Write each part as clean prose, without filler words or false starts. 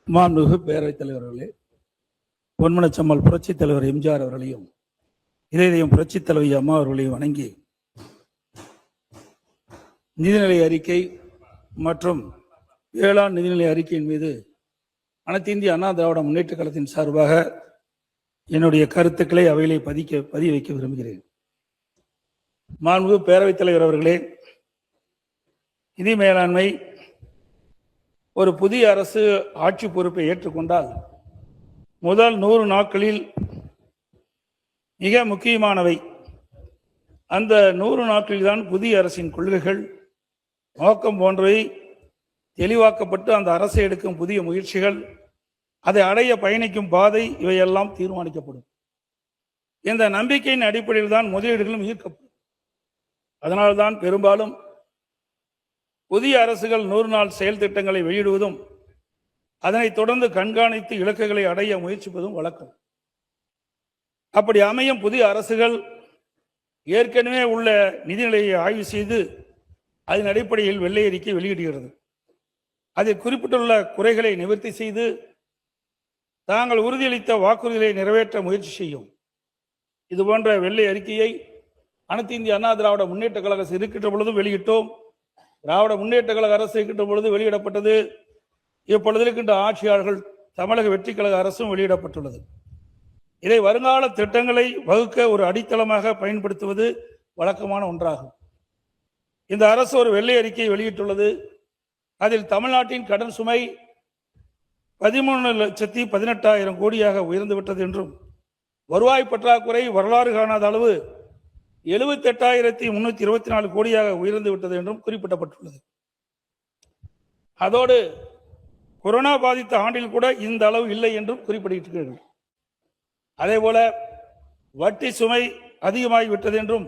மாண்புமிகு பேரவைத் தலைவர்களே, பொன்மனச்சம்மல் புரட்சித் தலைவர் எம்ஜிஆர் அவர்களையும் இதயம் புரட்சித் தலைவி அம்மா அவர்களையும் வணங்கி நிதிநிலை அறிக்கை மற்றும் வேளாண் நிதிநிலை அறிக்கையின் மீது அனைத்து இந்திய அண்ணா திராவிட முன்னேற்ற கழகத்தின் சார்பாக என்னுடைய கருத்துக்களை அவைகளை பதிய வைக்க விரும்புகிறேன். மாண்புமிகு பேரவைத் தலைவர் அவர்களே, நிதி மேலாண்மை ஒரு புதிய அரசு ஆட்சி பொறுப்பை ஏற்றுக்கொண்டால் முதல் 100 நாட்களில் மிக முக்கியமானவை. அந்த 100 நாட்களில் தான் புதிய அரசின் கொள்கைகள், நோக்கம் போன்றவை தெளிவாக்கப்பட்டு அந்த அரசு எடுக்கும் புதிய முயற்சிகள், அதை அடைய பயணிக்கும் பாதை, இவையெல்லாம் தீர்மானிக்கப்படும். இந்த நம்பிக்கையின் அடிப்படையில் தான் முதலீடுகளும் ஈர்க்கப்படும். அதனால்தான் பெரும்பாலும் புதிய அரசுகள் 100 நாள் செயல் திட்டங்களை வெளியிடுவதும் அதனைத் தொடர்ந்து கண்காணித்து இலக்குகளை அடைய முயற்சிப்பதும் வழக்கம். அப்படி அமையும் புதிய அரசுகள் ஏற்கனவே உள்ள நிதிநிலையை ஆய்வு செய்து அதன் அடிப்படையில் வெள்ளை அறிக்கை வெளியிடுகிறது. அதில் குறிப்பிட்டுள்ள குறைகளை நிவர்த்தி செய்து தாங்கள் உறுதியளித்த வாக்குறுதிகளை நிறைவேற்ற முயற்சி செய்யும். இதுபோன்ற வெள்ளை அறிக்கையை அனைத்து இந்திய அண்ணா திராவிட முன்னேற்ற கழக அரசு இருக்கின்ற பொழுதும் வெளியிட்டோம். திராவிட முன்னேற்ற கழக அரசு இருக்கின்ற பொழுது வெளியிடப்பட்டது. இப்பொழுது இருக்கின்ற ஆட்சியாளர்கள் தமிழக வெற்றி கழக அரசும் வெளியிடப்பட்டுள்ளது. இதை வருங்கால திட்டங்களை வகுக்க ஒரு அடித்தளமாக பயன்படுத்துவது வழக்கமான ஒன்றாகும். இந்த அரசு ஒரு வெள்ளை அறிக்கை வெளியிட்டுள்ளது. அதில் தமிழ்நாட்டின் கடன் சுமை 13,18,000 கோடியாக உயர்ந்துவிட்டது என்றும், வருவாய் பற்றாக்குறை வரலாறு காணாத அளவு 78,324 கோடியாக உயர்ந்து விட்டது என்றும் குறிப்பிடப்பட்டுள்ளது. அதோடு கொரோனா பாதித்த ஆண்டில் கூட இந்த அளவு இல்லை என்றும் குறிப்பிட்டிருக்கிறார்கள். அதேபோல வட்டி சுமை அதிகமாகிவிட்டது என்றும்,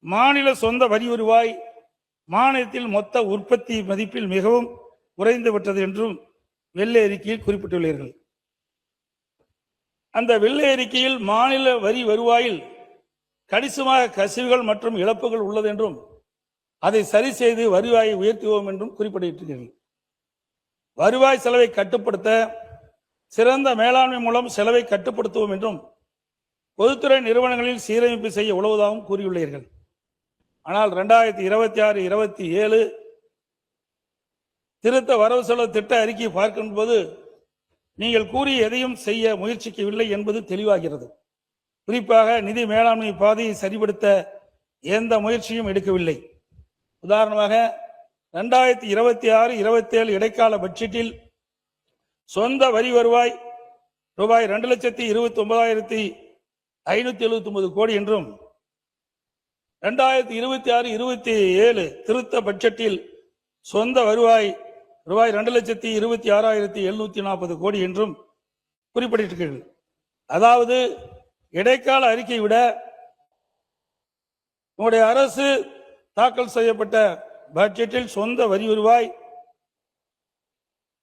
மாநில சொந்த வரி வருவாய் மாநிலத்தில் மொத்த உற்பத்தி மதிப்பில் மிகவும் குறைந்து விட்டது என்றும் வெள்ளை அறிக்கையில் குறிப்பிட்டுள்ளீர்கள். அந்த வெள்ளை அறிக்கையில் மாநில வரி வருவாயில் கணிசமாக கசிவுகள் மற்றும் இழப்புகள் உள்ளது என்றும், அதை சரி செய்து வருவாயை உயர்த்துவோம் என்றும் குறிப்பிட்டிருக்கிறீர்கள். வருவாய் செலவை கட்டுப்படுத்த சிறந்த மேலாண்மை மூலம் செலவை கட்டுப்படுத்துவோம் என்றும், பொதுத்துறை நிறுவனங்களில் சீரமைப்பு செய்ய உதவுவதாகவும் கூறியுள்ளீர்கள். ஆனால் 2026-27 திருத்த வரவு செலவு திட்ட அறிக்கையை பார்க்கும் போது நீங்கள் கூறிய எதையும் செய்ய முயற்சிக்கவில்லை என்பது தெளிவாகிறது. குறிப்பாக நிதி மேலாண்மை பாதையை சரிபடுத்த எந்த முயற்சியும் எடுக்கவில்லை. உதாரணமாக 2026-27 இடைக்கால பட்ஜெட்டில் சொந்த வரி வருவாய் ரூபாய் 2,29,579 கோடி என்றும், 2026-27 திருத்த பட்ஜெட்டில் சொந்த வருவாய் ரூபாய் 2,26,740 கோடி என்றும் குறிப்பிட்டிருக்கிறது. அதாவது இடைக்கால அறிக்கை விட உங்களுடைய அரசு தாக்கல் செய்யப்பட்ட பட்ஜெட்டில் சொந்த வரி வருவாய்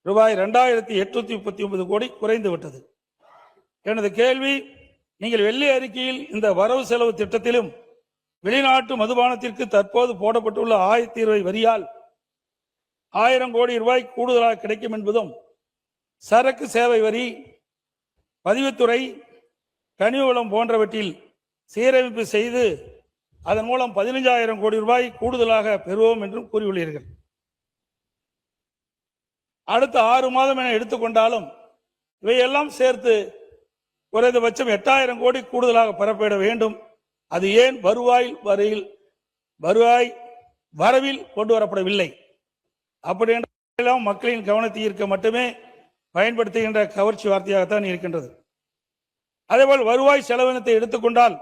ரூபாய் 2,839 கோடி குறைந்து விட்டது. எனது கேள்வி, நீங்கள் வெள்ளை அறிக்கையில் இந்த வரவு செலவு திட்டத்திலும் வெளிநாட்டு மதுபானத்திற்கு தற்போது போடப்பட்டுள்ள 1020 வரியால் 1000 கோடி ரூபாய் கூடுதலாக கிடைக்கும் என்பதும், சரக்கு சேவை வரி, பதிவுத்துறை, கனிம வளம் போன்றவற்றில் சீரமைப்பு செய்து அதன் மூலம் 15,000 கோடி ரூபாய் கூடுதலாக பெறுவோம் என்றும் கூறியுள்ளீர்கள். அடுத்த 6 மாதம் என எடுத்துக்கொண்டாலும் இவையெல்லாம் சேர்த்து குறைந்தபட்சம் 8,000 கோடி கூடுதலாக பெறப்பட வேண்டும். அது ஏன் வருவாய் வரவில் கொண்டு வரப்படவில்லை? அப்படி என்றால் மக்களின் கவனத்தை ஈர்க்க மட்டுமே பயன்படுத்துகின்ற கவர்ச்சி வார்த்தையாகத்தான் இருக்கின்றது. அதேபோல் வருவாய் செலவினத்தை எடுத்துக்கொண்டால்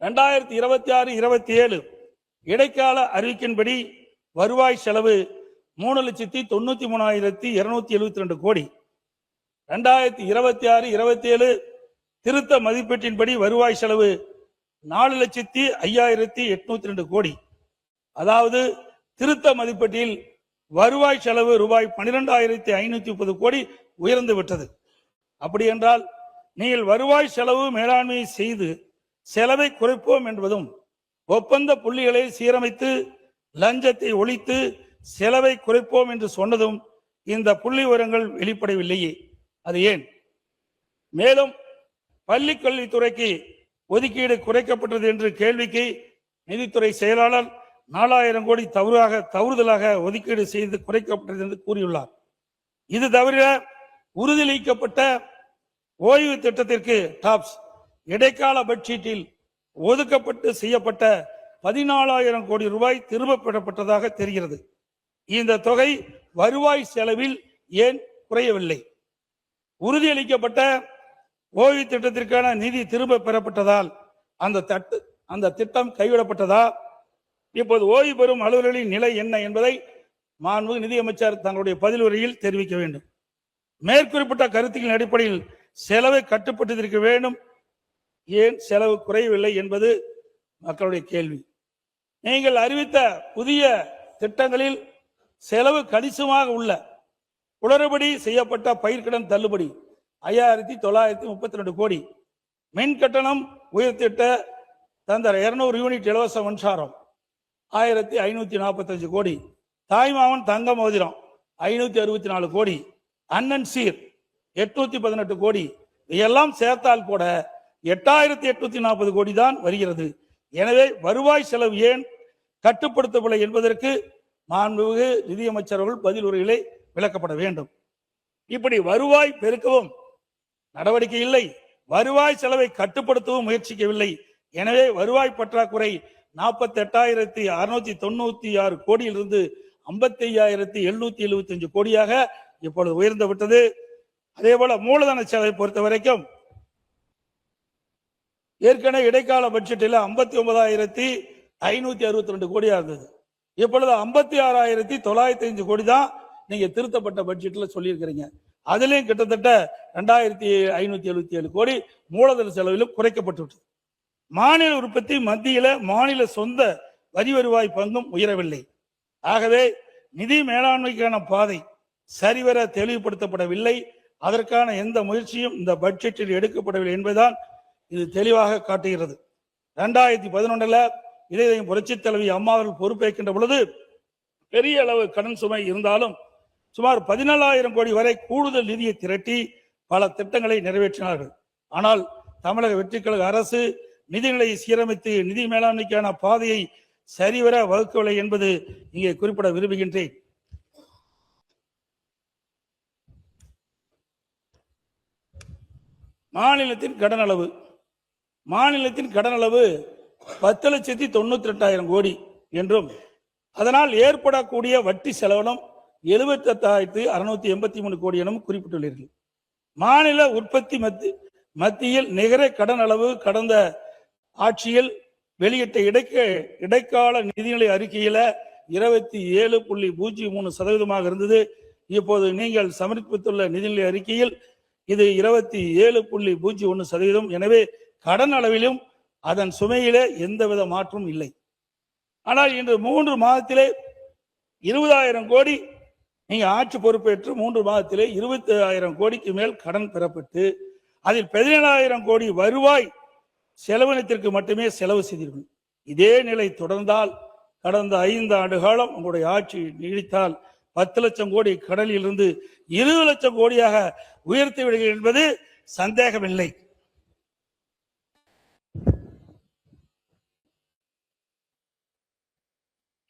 2026-27 இடைக்கால அறிவிக்கின்படி வருவாய் செலவு 3,93,272 கோடி. 2026-27 திருத்த மதிப்பீட்டின்படி வருவாய் செலவு 4,05,802 கோடி. அதாவது திருத்த மதிப்பீட்டில் வருவாய் செலவு ரூபாய் 12,530 கோடி உயர்ந்து விட்டது. அப்படி என்றால் நீங்கள் வருவாய் செலவு மேலாண்மை செய்து செலவை குறைப்போம் என்பதும், ஒப்பந்த புள்ளிகளை சீரமைத்து லஞ்சத்தை ஒழித்து செலவை குறைப்போம் என்று சொன்னதும் இந்த புள்ளி விவரங்கள் வெளிப்படவில்லையே, அது ஏன்? மேலும் பள்ளி கல்வித்துறைக்கு ஒதுக்கீடு குறைக்கப்பட்டது என்று கேள்விக்கு நிதித்துறை செயலாளர் 4000 கோடி தவறுதலாக ஒதுக்கீடு செய்து குறைக்கப்பட்டது என்று கூறியுள்ளார். இது தவிர உறுதியளிக்கப்பட்ட ஓய்வு திட்டத்திற்கு டாப்ஸ் இடைக்கால பட்ஜெட்டில் ஒதுக்கப்பட்டு செய்யப்பட்ட 14,000 கோடி ரூபாய் திரும்பப் பெறப்பட்டதாக தெரிகிறது. இந்த தொகை வருவாய் செலவில் ஏன் குறையவில்லை? உறுதியளிக்கப்பட்ட ஓய்வு திட்டத்திற்கான நிதி திரும்ப பெறப்பட்டதால் அந்த திட்டம் கைவிடப்பட்டதா? இப்போது ஓய்வு பெறும் அலுவலர்களின் நிலை என்ன என்பதை மாண்புமிகு நிதியமைச்சர் தங்களுடைய பதில் உரையில் தெரிவிக்க வேண்டும். மேற்குறிப்பிட்ட கருத்துக்களின் அடிப்படையில் செலவை கட்டுப்பட்டிருக்க வேண்டும், ஏன் செலவு குறையவில்லை என்பது மக்களுடைய கேள்வி. நீங்கள் அறிவித்த புதிய திட்டங்களில் செலவு கணிசமாக உள்ள குளறுபடி செய்யப்பட்ட பயிர்க்கடன் தள்ளுபடி 5,932 கோடி, மின் கட்டணம் உயர்த்திட்ட தந்த 200 யூனிட் இலவச மின்சாரம் 1,545 கோடி, தாய்மாமன் தங்க மோதிரம் 564 கோடி, அண்ணன் சீர் 818 கோடி, இதெல்லாம் சேர்த்தால் கூட 8,840 கோடி தான் வருகிறது. எனவே வருவாய் செலவு ஏன் கட்டுப்படுத்தவில்லை என்பதற்கு மாண்புமிகு நிதியமைச்சர்கள் பதில் உரைகளை விளக்கப்பட வேண்டும். இப்படி வருவாய் பெருக்கவும் நடவடிக்கை இல்லை, வருவாய் செலவை கட்டுப்படுத்தவும் முயற்சிக்கவில்லை. எனவே வருவாய் பற்றாக்குறை 48,696 கோடியிலிருந்து 55,775 கோடியாக இப்பொழுது உயர்ந்து விட்டது. அதே போல மூலதன செலவை பொறுத்த வரைக்கும் ஏற்கனவே இடைக்கால பட்ஜெட்டில் 59,562 கோடியா இருந்தது. இப்பொழுது 56,905 கோடி தான் நீங்க திருத்தப்பட்ட பட்ஜெட்ல சொல்லியிருக்கிறீங்க. அதுலயும் கிட்டத்தட்ட 2,577 கோடி மூலதன செலவிலும் குறைக்கப்பட்டு விட்டது. மாநில உற்பத்தி மத்தியில மாநில சொந்த வரி வருவாய் பங்கும் உயரவில்லை. ஆகவே நிதி மேலாண்மைக்கான பாதை சரிவர தெளிவுபடுத்தப்படவில்லை. அதற்கான எந்த முயற்சியும் இந்த பட்ஜெட்டில் எடுக்கப்படவில்லை என்பதுதான் இது தெளிவாக காட்டுகிறது. 2011 இதயம் புரட்சி தலைவி அம்மா அவர்கள் பொறுப்பேற்கின்ற பொழுது பெரிய அளவு கடன் சுமை இருந்தாலும் சுமார் 14,000 கோடி வரை கூடுதல் நிதியை திரட்டி பல திட்டங்களை நிறைவேற்றினார்கள். ஆனால் தமிழக வெற்றிக்கழக அரசு நிதிநிலையை சீரமைத்து நிதி மேலாண்மைக்கான பாதையை சரிவர வகுக்கவில்லை என்பது இங்கே குறிப்பிட விரும்புகின்றேன். மாநிலத்தின் கடன் அளவு 10,98,000 கோடி என்றும் அதனால் ஏற்படக்கூடிய வட்டி செலவனம் 78,683 கோடி எனவும் குறிப்பிட்டுள்ளீர்கள். மாநில உற்பத்தி மத்தியில் நிகர கடன் அளவு கடந்த ஆட்சியில் வெளியிட்ட இடைக்கால நிதிநிலை அறிக்கையில 27.03% இருந்தது. இப்போது நீங்கள் சமர்ப்பித்துள்ள நிதிநிலை அறிக்கையில் இது 27.01%. எனவே கடன் அளவிலும் அதன் சுமையிலே எந்தவித மாற்றமும் இல்லை. ஆனால் இன்று 3 மாதத்திலே 20,000 கோடி நீங்க ஆட்சி பொறுப்பேற்று 3 மாதத்திலே 20,000 கோடிக்கு மேல் கடன் பெறப்பட்டு அதில் 17,000 கோடி வருவாய் செலவினத்திற்கு மட்டுமே செலவு செய்தீர்கள். இதே நிலை தொடர்ந்தால் கடந்த 5 ஆண்டு காலம் உங்களுடைய ஆட்சி நீடித்தால் 10 லட்சம் கோடி கடலில் இருந்து 20 லட்சம் கோடியாக உயர்த்தி விடுகிறது என்பது சந்தேகமில்லை.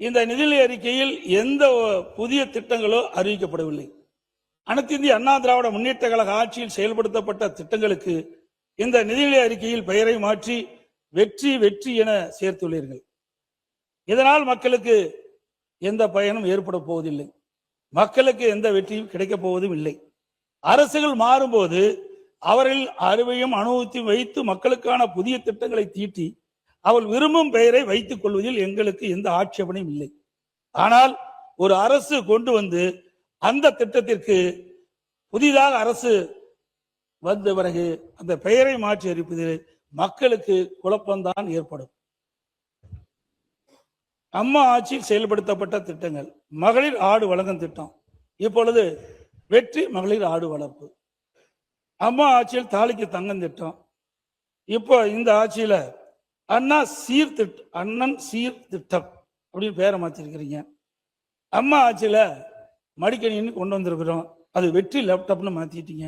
இந்த நிதிநிலை அறிக்கையில் எந்த புதிய திட்டங்களோ அறிவிக்கப்படவில்லை. அனைத்து இந்திய அண்ணா திராவிட முன்னேற்ற கழக ஆட்சியில் செயல்படுத்தப்பட்ட திட்டங்களுக்கு இந்த நிதிநிலை அறிக்கையில் பெயரை மாற்றி வெற்றி என சேர்த்துள்ளீர்கள். இதனால் மக்களுக்கு எந்த பயனும் ஏற்பட போவதில்லை, மக்களுக்கு எந்த வெற்றியும் கிடைக்கப் போவதும் இல்லை. அரசுகள் மாறும்போது அவர்கள் அறிவையும் அனுபவத்தையும் வைத்து மக்களுக்கான புதிய திட்டங்களை தீட்டி அவள் விரும்பும் பெயரை வைத்துக் கொள்வதில் எங்களுக்கு எந்த ஆட்சேபனையும் இல்லை. ஆனால் ஒரு அரசு கொண்டு வந்து அந்த திட்டத்திற்கு புதிதாக அரசு வந்த பிறகு அந்த பெயரை மாற்றி அறிப்பதில் மக்களுக்கு குழப்பம்தான் ஏற்படும். அம்மா ஆட்சியில் செயல்படுத்தப்பட்ட திட்டங்கள், மகளிர் ஆடு வழங்கும் திட்டம், இப்பொழுது வெற்றி மகளிர் ஆடு வளர்ப்பு. அம்மா ஆட்சியில் தாலிக்கு தங்கம் திட்டம், இப்போ இந்த ஆட்சியில அண்ணன் சீர்திட்டம் அப்படின்னு பேரை மாற்றிருக்கிறீங்க. அம்மா ஆட்சியில மடிக்கணின்னு கொண்டு வந்திருக்கிறோம். அது வெற்றி லேப்டாப்னு மாத்திட்டீங்க.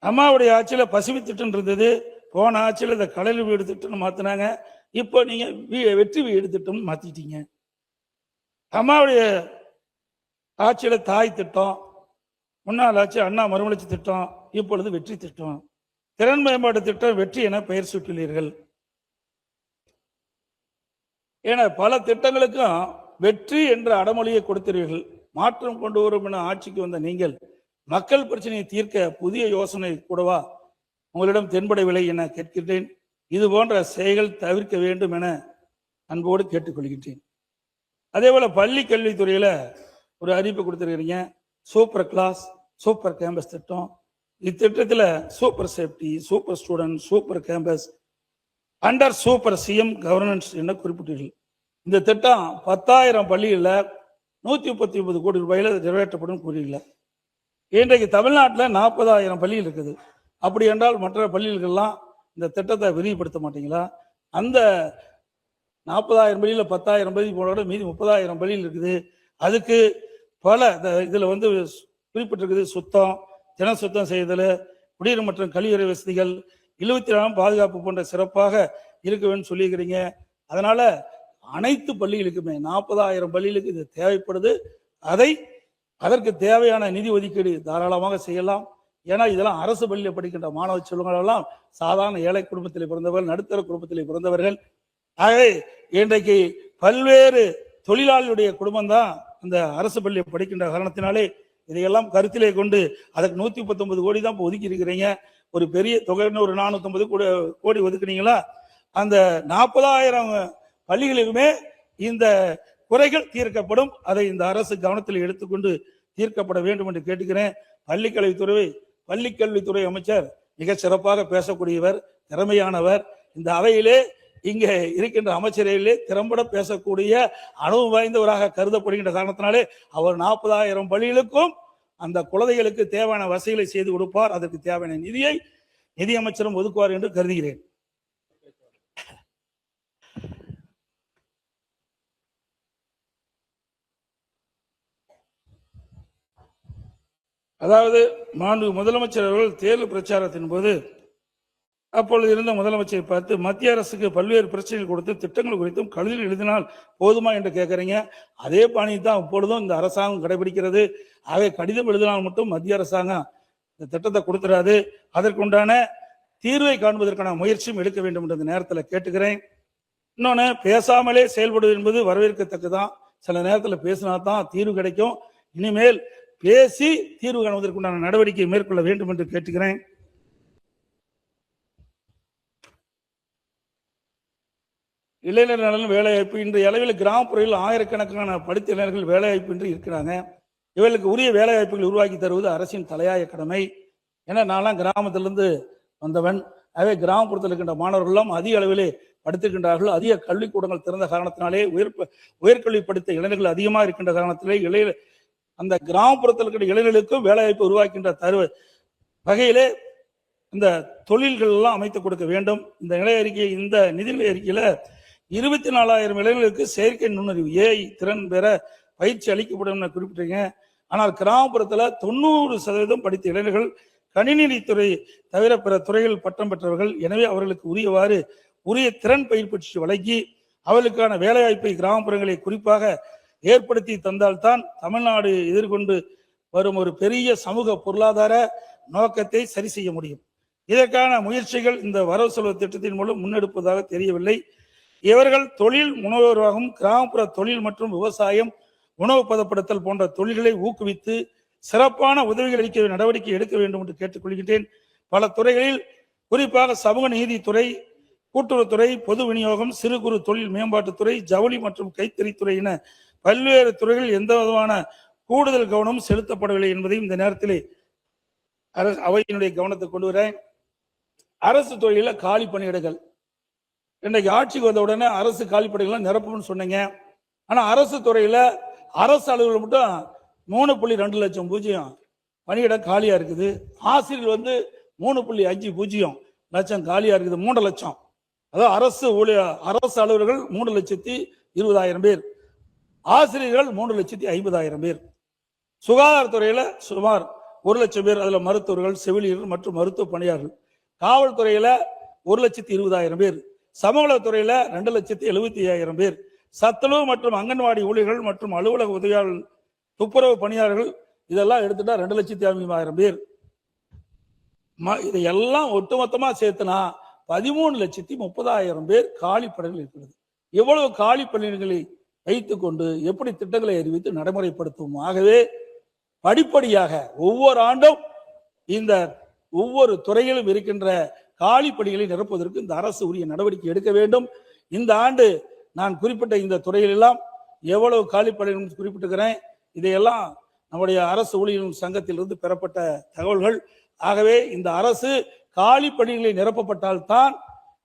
அம்மாவுடைய ஆட்சியில பசுமை திட்டம் இருந்தது, போன ஆட்சியில இந்த கடல் வீடு திட்டம்னு மாத்தினாங்க. இப்போ நீங்க வெற்றி வீடு திட்டம்னு மாத்திட்டீங்க. அம்மாவுடைய ஆட்சியில தாய் திட்டம், முன்னாள் ஆட்சி அண்ணா மறுமலர்ச்சி திட்டம், இப்பொழுது வெற்றி திட்டம். திறன் மேம்பாட்டு திட்டம் வெற்றி என பெயர் சூட்டியுள்ளீர்கள். என பல திட்டங்களுக்கும் வெற்றி என்ற அடமொழியை கொடுத்தீர்கள். மாற்றம் கொண்டு வரும் என ஆட்சிக்கு வந்த நீங்கள் மக்கள் பிரச்சனையை தீர்க்க புதிய யோசனை கூடவா உங்களிடம் தென்படவில்லை என கேட்கின்றேன். இது போன்ற செயல்கள் தவிர்க்க வேண்டும் என அன்போடு கேட்டுக்கொள்கின்றேன். அதே போல பள்ளி கல்வித்துறையில ஒரு அறிவிப்பு கொடுத்திருக்கிறீங்க. சூப்பர் கிளாஸ், சூப்பர் கேம்பஸ் திட்டம். இத்திட்டத்தில் super safety, super student, super campus, under super CM governance என குறிப்பிட்டீர்கள். இந்த திட்டம் 10,000 பள்ளிகளில் 139 கோடி ரூபாயில நிறைவேற்றப்படும் கூறியுள்ளார். இன்றைக்கு தமிழ்நாட்டில் 40,000 பள்ளிகள் இருக்குது. அப்படி என்றால் மற்ற பள்ளிகளுக்கெல்லாம் இந்த திட்டத்தை விரிவுபடுத்த மாட்டீங்களா? அந்த 40,000 பள்ளியில் 10,000 பள்ளி போனோட மீதி 30,000 பள்ளிகள் இருக்குது. அதுக்கு பல இதுல குறிப்பிட்டிருக்குது. சுத்தம், தின சுத்தம் செய்தல், குடிநீர் மற்றும் கழிவறை வசதிகள், 24 பாதுகாப்பு போன்ற சிறப்பாக இருக்குன்னு சொல்லியிருக்கிறீங்க. அதனால அனைத்து பள்ளிகளுக்குமே 40,000 பள்ளிகளுக்கு இது தேவைப்படுது. அதற்கு தேவையான நிதி ஒதுக்கீடு தாராளமாக செய்யலாம். ஏன்னா இதெல்லாம் அரசு பள்ளியில் படிக்கின்ற மாணவ செல்வங்கள் எல்லாம் சாதாரண ஏழை குடும்பத்தில் பிறந்தவர்கள், நடுத்தர குடும்பத்தில் பிறந்தவர்கள். ஆகவே இன்றைக்கு பல்வேறு தொழிலாளியுடைய குடும்பம் தான் அந்த அரசு பள்ளியை படிக்கின்ற காரணத்தினாலே இதையெல்லாம் கருத்திலே கொண்டு அதற்கு 119 கோடி தான் இப்போ ஒதுக்கி இருக்கிறீங்க. ஒரு பெரிய தொகைன்னு ஒரு 450 கோடி ஒதுக்குனீங்களா? அந்த 40,000 பள்ளிகளுக்குமே இந்த குறைகள் தீர்க்கப்படும். அதை இந்த அரசு கவனத்தில் எடுத்துக்கொண்டு தீர்க்கப்பட வேண்டும் என்று கேட்டுக்கிறேன். பள்ளிக்கல்வித்துறை அமைச்சர் மிக சிறப்பாக பேசக்கூடியவர், திறமையானவர். இந்த அவையிலே இங்கே இருக்கின்ற அமைச்சரையிலே திறம்பட பேசக்கூடிய அனுபவம் வாய்ந்தவராக கருதப்படுகின்ற காரணத்தினாலே அவர் 40,000 பள்ளிகளுக்கும் அந்த குழந்தைகளுக்கு தேவையான வசதிகளை செய்து கொடுப்பார். அதற்கு தேவையான நிதியை நிதியமைச்சரும் ஒதுக்குவார் என்று கருதுகிறேன். அதாவது மாண்பு முதலமைச்சர் அவர்கள் தேர்தல் பிரச்சாரத்தின் போது அப்பொழுது இருந்த முதலமைச்சரை பார்த்து மத்திய அரசுக்கு பல்வேறு பிரச்சனைகள் கொடுத்து திட்டங்கள் குறித்தும் கழுதில் எழுதினால் போதுமா என்று கேட்கறீங்க. அதே பாணி தான் இப்பொழுதும் இந்த அரசாங்கம் கடைபிடிக்கிறது. ஆக கடிதம் எழுதினால் மட்டும் மத்திய அரசாங்கம் இந்த திட்டத்தை கொடுத்துறாது. அதற்குண்டான தீர்வை காண்பதற்கான முயற்சியும் எடுக்க வேண்டும் என்ற நேரத்தில் கேட்டுக்கிறேன். இன்னொன்னு, பேசாமலே செயல்படுவது என்பது வரவேற்கத்தக்கதான். சில நேரத்தில் பேசினா தான் தீர்வு கிடைக்கும். இனிமேல் பேசி தீர்வு காணுவதற்குண்டான நடவடிக்கை மேற்கொள்ள வேண்டும் என்று கேட்டுக்கிறேன். இளைஞர் நலன் வேலைவாய்ப்பு. இன்றைய அளவில் கிராமப்புறங்களில் ஆயிரக்கணக்கான படித்த இளைஞர்கள் வேலைவாய்ப்பு இன்றி இருக்கிறாங்க. இவர்களுக்கு உரிய வேலைவாய்ப்புகள் உருவாக்கி தருவது அரசின் தலையாய கடமை. ஏன்னா நான்லாம் கிராமத்திலிருந்து வந்தவன். ஆகவே கிராமப்புறத்தில் இருக்கின்ற மாணவர்களும் அதிக அளவிலே படித்திருக்கின்றார்கள். அதிக கல்விக்கூடங்கள் திறந்த காரணத்தினாலே உயர்கல்வி படித்த இளைஞர்கள் அதிகமாக இருக்கின்ற காரணத்திலே அந்த கிராமப்புறத்தில் இருக்கிற இளைஞர்களுக்கும் வேலைவாய்ப்பு உருவாக்கின்ற வகையிலே இந்த தொழில்கள் எல்லாம் அமைத்து கொடுக்க வேண்டும். இந்த இந்த நிதிநிலை அறிக்கையில 24,000 இளைஞர்களுக்கு செயற்கை நுண்ணறிவு ஏஐ திறன் பெற பயிற்சி அளிக்கப்படும் குறிப்பிட்டீங்க. ஆனால் கிராமப்புறத்தில் 90% படித்த இளைஞர்கள் கணினித்துறை தவிர பிற துறைகள் பட்டம் பெற்றவர்கள். எனவே அவர்களுக்கு உரிய திறன் பயிற்சி வழங்கி அவர்களுக்கான வேலைவாய்ப்பை கிராமப்புறங்களை குறிப்பாக ஏற்படுத்தி தந்தால்தான் தமிழ்நாடு எதிர்கொண்டு வரும் ஒரு பெரிய சமூக பொருளாதார நோக்கத்தை சரி செய்ய முடியும். இதற்கான முயற்சிகள் இந்த வரவு செலவு திட்டத்தின் மூலம் முன்னெடுப்பதாக தெரியவில்லை. இவர்கள் தொழில் முனைவோராகவும் கிராமப்புற தொழில் மற்றும் விவசாயம், உணவு பதப்படுத்தல் போன்ற தொழில்களை ஊக்குவித்து சிறப்பான உதவிகள் அளிக்க நடவடிக்கை எடுக்க வேண்டும் என்று கேட்டுக்கொள்கின்றேன். பல துறைகளில் குறிப்பாக சமூக நீதித்துறை, கூட்டுறவுத்துறை, பொது விநியோகம், சிறு குறு தொழில் மேம்பாட்டுத்துறை, ஜவுளி மற்றும் கைத்தறித்துறை என பல்வேறு துறைகளில் எந்த விதமான கூடுதல் கவனம் செலுத்தப்படவில்லை என்பதையும் இந்த நேரத்திலே அவையினுடைய கவனத்தை கொண்டு வரேன். அரசு துறையில காலி பணியிடங்கள் இன்றைக்கு ஆட்சிக்கு வந்த உடனே அரசு காலி பணியிடங்கள் நிரப்பும்னு சொன்னீங்க. ஆனா அரசு துறையில அரசு அலுவலர்கள் மட்டும் 3.2 லட்சம் பூஜ்ஜியம் பணியிடம் காலியா இருக்குது. ஆசிரியர் 3.50 லட்சம் காலியா இருக்குது. 3 லட்சம். அதாவது அரசு அலுவலர்கள் 3,20,000 பேர். ஆசிரியர்கள் 3,50,000 பேர். சுகாதாரத்துறையில சுமார் 1,00,000 பேர், அதுல மருத்துவர்கள், செவிலியர்கள் மற்றும் மருத்துவ பணியாளர்கள். காவல்துறையில 1,20,000 பேர். சமூகத்துறையில 2,75,000 பேர். சத்துணவு மற்றும் அங்கன்வாடி ஊழியர்கள் மற்றும் அலுவலக உதவியாளர்கள், துப்புரவு பணியாளர்கள் இதெல்லாம் எடுத்துட்டா 2,50,000 பேர். இதையெல்லாம் ஒட்டுமொத்தமா சேர்த்துனா 13,30,000 பேர் காலி பணிகள் இருக்கிறது. எவ்வளவு காலி பணிகளை வைத்துக் கொண்டு எப்படி திட்டங்களை அறிவித்து நடைமுறைப்படுத்தும். ஆகவே படிப்படியாக ஒவ்வொரு ஆண்டும் இந்த ஒவ்வொரு துறையிலும் இருக்கின்ற காலி பணிகளை நிரப்புவதற்கு இந்த அரசு உரிய நடவடிக்கை எடுக்க வேண்டும். இந்த ஆண்டு நான் குறிப்பிட்ட இந்த துறையிலெல்லாம் எவ்வளவு காலி பணிகள் குறிப்பிட்டிருக்கிறேன். இதையெல்லாம் நம்முடைய அரசு ஊழியர்கள் சங்கத்திலிருந்து பெறப்பட்ட தகவல்கள். ஆகவே இந்த அரசு காலி பணிகளை நிரப்பப்பட்டால்தான்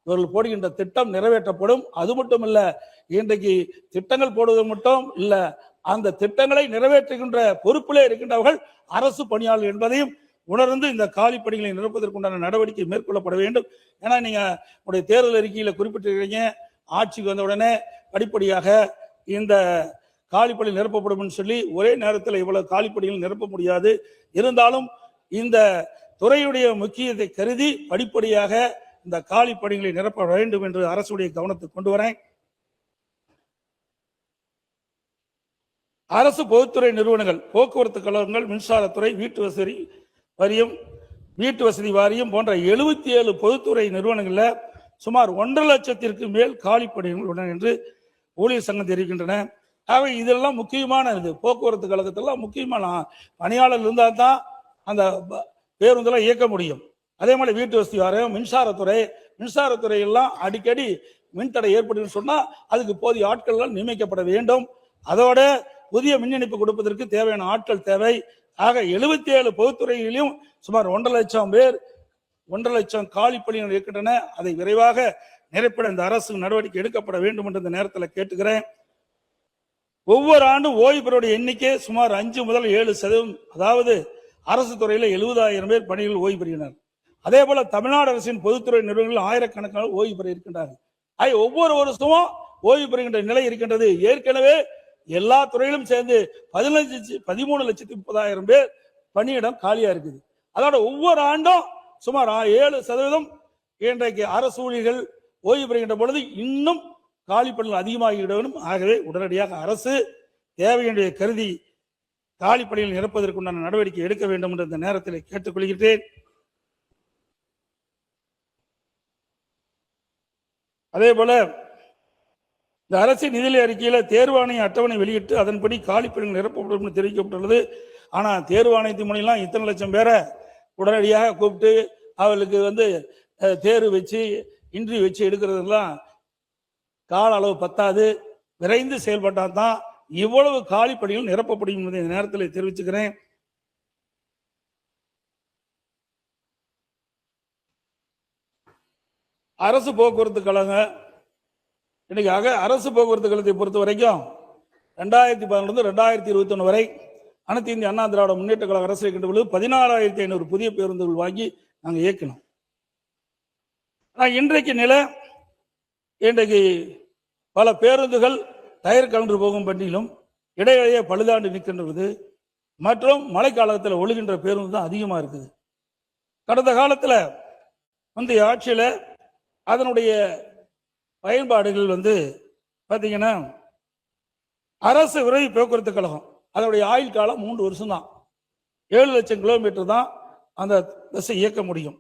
இவர்கள் போடுகின்ற திட்டம் நிறைவேற்றப்படும். அது மட்டுமல்ல, இன்றைக்கு திட்டங்கள் போடுவது மட்டும் இல்ல, அந்த திட்டங்களை நிறைவேற்றுகின்ற பொறுப்பிலே இருக்கின்றவர்கள் அரசு பணியாளர்கள் என்பதையும் உணர்ந்து இந்த காலி பணிகளை நிரப்புவதற்குண்டான நடவடிக்கை மேற்கொள்ளப்பட வேண்டும். ஏன்னா நீங்க உடைய தேர்தல் அறிக்கையில குறிப்பிட்டிருக்கீங்க, ஆட்சிக்கு வந்த உடனே படிப்படியாக இந்த காலி பணி நிரப்பப்படும் சொல்லி ஒரே நேரத்தில் இவ்வளவு காலி பணிகள் நிரப்ப முடியாது. இருந்தாலும் இந்த துறையுடைய முக்கியத்தை கருதி படிப்படியாக இந்த காலி பணிகளை நிரப்ப வேண்டும் என்று அரசுடைய கவனத்துக்கு கொண்டு வரேன். அரசு பொதுத்துறை நிறுவனங்கள், போக்குவரத்து கழகங்கள், மின்சாரத்துறை, வீட்டு வசதி வாரியம் போன்ற 77 பொதுத்துறை நிறுவனங்கள்ல சுமார் 1.5 லட்சத்திற்கு மேல் காலி பணிகள் உள்ளன என்று ஊழியர் சங்கம் தெரிவிக்கின்றன. ஆகவே இதெல்லாம் முக்கியமான இது. போக்குவரத்து கழகத்தெல்லாம் முக்கியமான பணியாளர் இருந்தால் தான் அந்த பேருந்தெல்லாம் இயக்க முடியும். அதே மாதிரி வீட்டு வசதி வாரியம், மின்சாரத்துறை எல்லாம் அடிக்கடி மின்தடை ஏற்படும் சொன்னா அதுக்கு போதிய ஆட்கள் நியமிக்கப்பட வேண்டும். அதோட புதிய மின் இணைப்பு கொடுப்பதற்கு தேவையான ஆட்கள் தேவை. ஆக 77 பொதுத்துறைகளிலும் சுமார் 1.5 லட்சம் காலி பணிகள் இருக்கின்றன. அதை விரைவாக நிரப்பிட இந்த அரசு நடவடிக்கை எடுக்கப்பட வேண்டும் என்று இந்த நேரத்தில் கேட்டுக்கிறேன். ஒவ்வொரு ஆண்டும் ஓய்வு பெறுவோருடைய எண்ணிக்கை சுமார் 5 முதல் 7%. அதாவது அரசு துறையில 70,000 பேர் பணிகள் ஓய்வு பெறுகின்றனர். அதே போல தமிழ்நாடு அரசின் பொதுத்துறை நிறுவனங்கள் ஆயிரக்கணக்கான ஓய்வு பெற இருக்கின்றார்கள். ஒவ்வொரு வருஷமும் ஓய்வு பெறுகின்ற நிலை இருக்கின்றது. ஏற்கனவே எல்லா துறையிலும் சேர்ந்து 13,30,000 பேர் பணியிடம் காலியா இருக்குது. அதோட ஒவ்வொரு ஆண்டும் சுமார் 7% இன்றைக்கு அரசு ஊழியர்கள் ஓய்வு பெறுகின்ற பொழுது இன்னும் காலி பணிகள் அதிகமாகிவிடும். ஆகவே உடனடியாக அரசு தேவையை கருதி காலி பணிகள் நிரப்பதற்குண்டான நடவடிக்கை எடுக்க வேண்டும் என்று இந்த நேரத்தில் கேட்டுக்கொள்கிறேன். அதே போல இந்த அரசின் நிதிநிலை அறிக்கையில தேர்வாணைய அட்டவணை வெளியிட்டு அதன்படி காலி பணிகள் நிரப்பப்படும் தெரிவிக்கப்பட்டுள்ளது. ஆனா தேர்வாணையத்தின் மூலம் இத்தனை லட்சம் பேரை உடனடியாக கூப்பிட்டு அவர்களுக்கு தேர்வு வச்சு இன்டர்வியூ வச்சு எடுக்கிறதுலாம் கால அளவு பத்தாது. விரைந்து செயல்பட்டால் தான் இவ்வளவு காலி பணிகள் நிரப்பப்படும் என்பதை இந்த நேரத்தில் தெரிவிச்சுக்கிறேன். அரசு போக்குவரத்து கழகம் இன்னைக்கு அரசு போக்குவரத்து கழகத்தை பொறுத்த வரைக்கும் 2011 2021 வரை அனைத்து இந்திய அண்ணா திராவிட முன்னேற்ற கழக அரசு இருக்கின்ற பொழுது 16,500 புதிய பேருந்துகள் வாங்கி நாங்கள் இயக்கணும். இன்றைக்கு நிலை இன்றைக்கு பல பேருந்துகள் டயர் கலந்து போகும் பணியிலும் இடையிடையே பழுதாண்டு நிற்கின்றது மற்றும் மழைக்காலத்தில் ஒழுகின்ற பேருந்து தான் அதிகமாக இருக்குது. கடந்த காலத்தில் முந்தைய ஆட்சியில் அதனுடைய பயன்பாடுகள் பார்த்தீங்கன்னா அரசு விரைவு போக்குவரத்து கழகம் அதனுடைய ஆயுள் காலம் 3 வருஷம் தான். 7 லட்சம் கிலோமீட்டர் தான் அந்த பஸ்ஸை இயக்க முடியும்.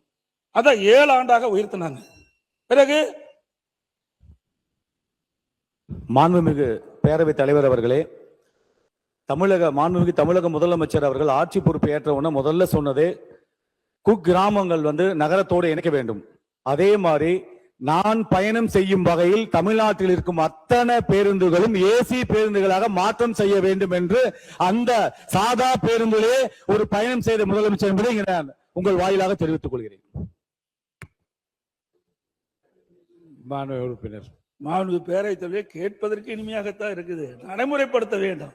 அதை 7 ஆண்டாக உயர்த்தினாங்க. பிறகு மாண்புமிகு பேரவைத் தலைவர் அவர்களே, மாண்புமிகு தமிழக முதலமைச்சர் அவர்கள் ஆட்சி பொறுப்பு ஏற்ற உடனே முதல்ல சொன்னது குக்கிராமங்கள் நகரத்தோடு இணைக்க வேண்டும். அதே மாதிரி நான் பயணம் செய்யும் வகையில் தமிழ்நாட்டில் இருக்கும் அத்தனை பேருந்துகளும் ஏசி பேருந்துகளாக மாற்றம் செய்ய வேண்டும் என்று அந்த சாதா பேருந்திலே ஒரு பயணம் செய்த முதலமைச்சர் என்பதை உங்கள் வாயிலாக தெரிவித்துக் கொள்கிறேன். உறுப்பினர் மாண்பு பேரவைத் தலைவர் கேட்பதற்கு இனிமையாகத்தான் இருக்குது, நடைமுறைப்படுத்த வேண்டும்.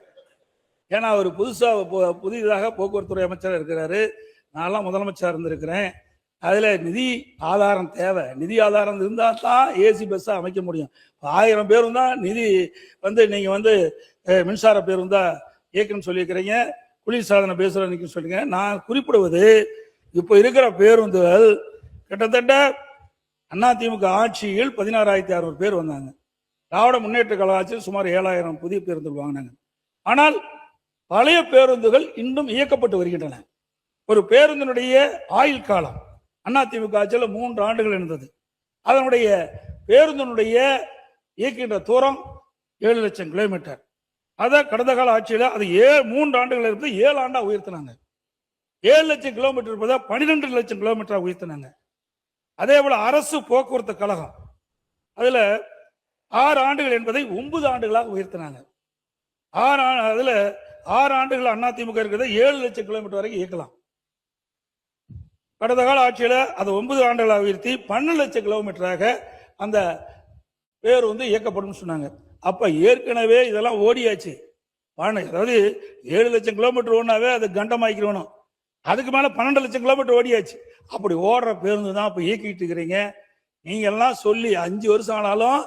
ஏன்னா அவர் புதிதாக போக்குவரத்துறை அமைச்சராக இருக்கிறாரு, நான்லாம் முதலமைச்சராக இருந்திருக்கிறேன். அதுல நிதி ஆதாரம் தேவை. நிதி ஆதாரம் இருந்தா தான் ஏசி பஸ் அமைக்க முடியும். 1000 பேரும் தான் நிதி நீங்க மின்சார பேருந்து தான் இயக்கணும்னு சொல்லியிருக்கிறீங்க, குளிர்சாதன பேசுறதுன்னு சொல்லுங்க. நான் குறிப்பிடுவது இப்போ இருக்கிற பேருந்துகள் கிட்டத்தட்ட அதிமுக ஆட்சியில் 16,600 பேர் வந்தாங்க. திராவிட முன்னேற்ற கழக ஆட்சியில் சுமார் 7,000 புதிய பேருந்துகள் வாங்கினாங்க. ஆனால் பழைய பேருந்துகள் இன்னும் இயக்கப்பட்டு வருகின்றன. ஒரு பேருந்தினுடைய ஆயுள் காலம் அதிமுக ஆட்சியில் 3 ஆண்டுகள் இருந்தது. அதனுடைய பேருந்தினுடைய இயக்கின்ற தூரம் 7 லட்சம் கிலோமீட்டர். அதை கடந்த கால ஆட்சியில் அது 3 ஆண்டுகள் இருந்து 7 ஆண்டா உயர்த்தினாங்க. 7 லட்சம் கிலோமீட்டர் இருப்பதை 12 லட்சம் கிலோமீட்டரா உயர்த்தினாங்க. அதே போல அரசு போக்குவரத்து கழகம் அதுல 6 ஆண்டுகள் என்பதை 9 ஆண்டுகளாக உயர்த்தினாங்க. 6 ஆண்டுகள் அதிமுக இருக்கிறத 7 லட்சம் கிலோமீட்டர் வரைக்கும் இயக்கலாம். கடந்த கால ஆட்சியில அது 9 ஆண்டுகளாக உயர்த்தி 12 லட்சம் கிலோமீட்டராக அந்த பேருந்து இயக்கப்படும் சொன்னாங்க. அப்ப ஏற்கனவே இதெல்லாம் ஓடியாச்சு. அதாவது 7 லட்சம் கிலோமீட்டர் ஓடினாவே அது கண்டமாக்கிடணும். அதுக்கு மேல 12 லட்சம் கிலோமீட்டர் ஓடியாச்சு. அப்படி ஓடுற பேருந்து தான் இப்ப இயக்கிட்டு இருக்கிறீங்க. நீங்க எல்லாம் சொல்லி 5 வருஷம் ஆனாலும்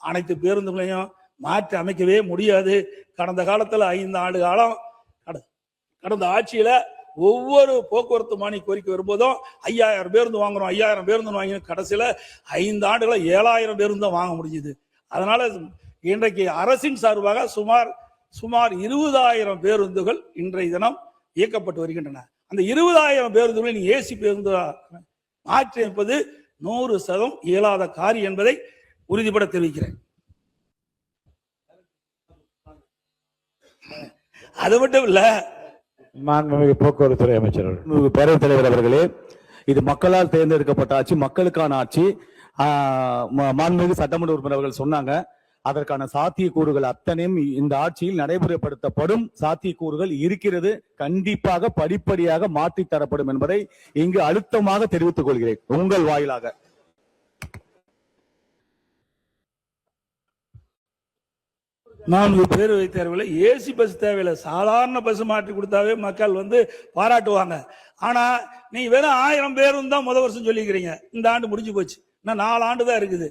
அனைத்து பேருந்துகளையும் மாற்றி அமைக்கவே முடியாது. கடந்த காலத்துல 5 ஆண்டு காலம் கடந்த ஆட்சியில ஒவ்வொரு போக்குவரத்து மானிய கோரிக்கை வரும்போதும் 5000 பேருந்து வாங்குறோம், 5000 பேருந்து வாங்கி கடைசியில 5 ஆண்டுகள 7000 பேருந்து தான் வாங்க முடிஞ்சது. அதனால இன்றைக்கு அரசின் சார்பாக சுமார் 20,000 பேருந்துகள் இன்றைய தினம் இயக்கப்பட்டு வருகின்றன. அந்த 20,000 பேருந்துகளை நீ ஏசி பேருந்து மாற்றி அமைப்பது 100% இயலாத காரியம் என்பதை உறுதிபட தெரிவிக்கிறேன். அது மட்டும் இல்ல, மாண்புமிகு போக்குவரத்துறை அமைச்சர் பேரவைத் தலைவர் அவர்களே, இது மக்களால் தேர்ந்தெடுக்கப்பட்ட ஆட்சி, மக்களுக்கான ஆட்சி. மாண்புமிகு சட்டமன்ற உறுப்பினர்கள் சொன்னாங்க, அதற்கான சாத்தியக்கூறுகள் அத்தனையும் இந்த ஆட்சியில் நடைமுறைப்படுத்தப்படும் சாத்தியக்கூறுகள் இருக்கிறது. கண்டிப்பாக படிப்படியாக மாற்றி தரப்படும் என்பதை இங்கு அழுத்தமாக தெரிவித்துக் கொள்கிறேன் உங்கள் வாயிலாக. நான் பேரவைத் தேர்வில் ஏசி பஸ் தேவையில்லை, சாதாரண பஸ் மாற்றி கொடுத்தாவே மக்கள் பாராட்டுவாங்க. ஆனா நீங்க வெறும் 1000 பேரும் தான் முதல் வருஷம் சொல்லிக்கிறீங்க. இந்த ஆண்டு முடிஞ்சு போச்சு, இன்னும் 4 ஆண்டு தான் இருக்குது.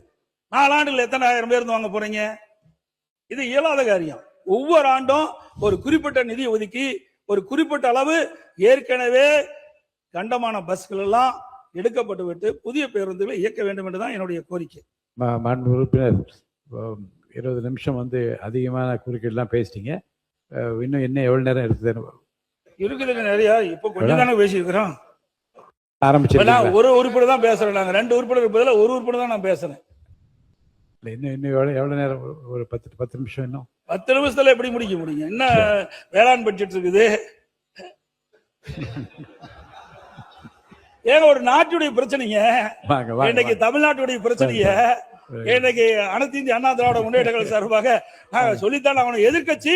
4 ஆண்டுகள் எத்தனை 1000 பேருந்து வாங்க போறீங்க? இது இயலாத காரியம். ஒவ்வொரு ஆண்டும் ஒரு குறிப்பிட்ட நிதி ஒதுக்கி ஒரு குறிப்பிட்ட அளவு ஏற்கனவே கண்டமான பஸ்கள் எல்லாம் எடுக்கப்பட்டு விட்டு புதிய பேருந்துகளை இயக்க வேண்டும் என்றுதான் என்னுடைய கோரிக்கை. மாண்பு உறுப்பினர் 20 நிமிஷம் அதிகமான குறுக்கீடுலாம் பேசிட்டீங்க. இன்னும் என்ன எவ்வளவு நேரம் இருக்குது? நிறைய. இப்ப கொஞ்சம் தானே பேசியிருக்கிறோம். ஆரம்பிச்சு ஒரு உறுப்பினர் தான் பேசுறேன். நாங்க 2 உறுப்பினர் பதிலாக ஒரு உறுப்பினர் தான் நான் பேசுறேன். இன்னும் எவ்வளவு நேரம்? ஒரு 10 நிமிஷம். இன்னும் 10 நிமிஷத்துல எப்படி முடிக்க முடியும்? என்ன வேளாண் பட்ஜெட் இருக்குது? ஏங்க ஒரு நாட்டுடைய பிரச்சனைங்க, இன்னைக்கு தமிழ்நாட்டுடைய பிரச்சனைய இன்னைக்கு அனைத்து இந்திய அண்ணா திராவிட முன்னேற்ற கழக சார்பாக நாங்க சொல்லித்தான் அவனை எதிர்கட்சி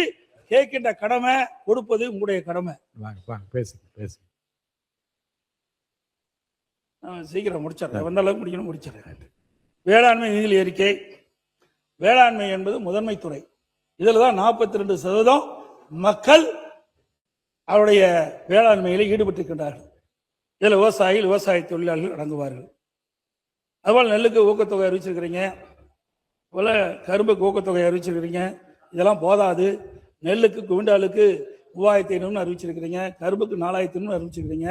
கேட்கின்ற கடமை கொடுப்பது உங்களுடைய கடமை. சீக்கிரம் முடிச்சிடறேன், வந்த அளவுக்கு முடிக்கணும், முடிச்சிடறேன். வேளாண்மை நிதி அறிக்கை. வேளாண்மை என்பது முதன்மை துறை. இதுலதான் 42% மக்கள் அவருடைய வேளாண்மையில ஈடுபட்டிருக்கின்றார்கள். இதுல விவசாய தொழிலாளர்கள் அடங்குவார்கள். அதுபோல் நெல்லுக்கு ஊக்கத்தொகை அறிவிச்சிருக்கிறீங்க, போல கரும்புக்கு ஊக்கத்தொகை அறிவிச்சிருக்கிறீங்க. இதெல்லாம் போதாது. நெல்லுக்கு குவிண்டாலுக்கு 3500 அறிவிச்சிருக்கிறீங்க, கரும்புக்கு 4000 அறிவிச்சிருக்கிறீங்க.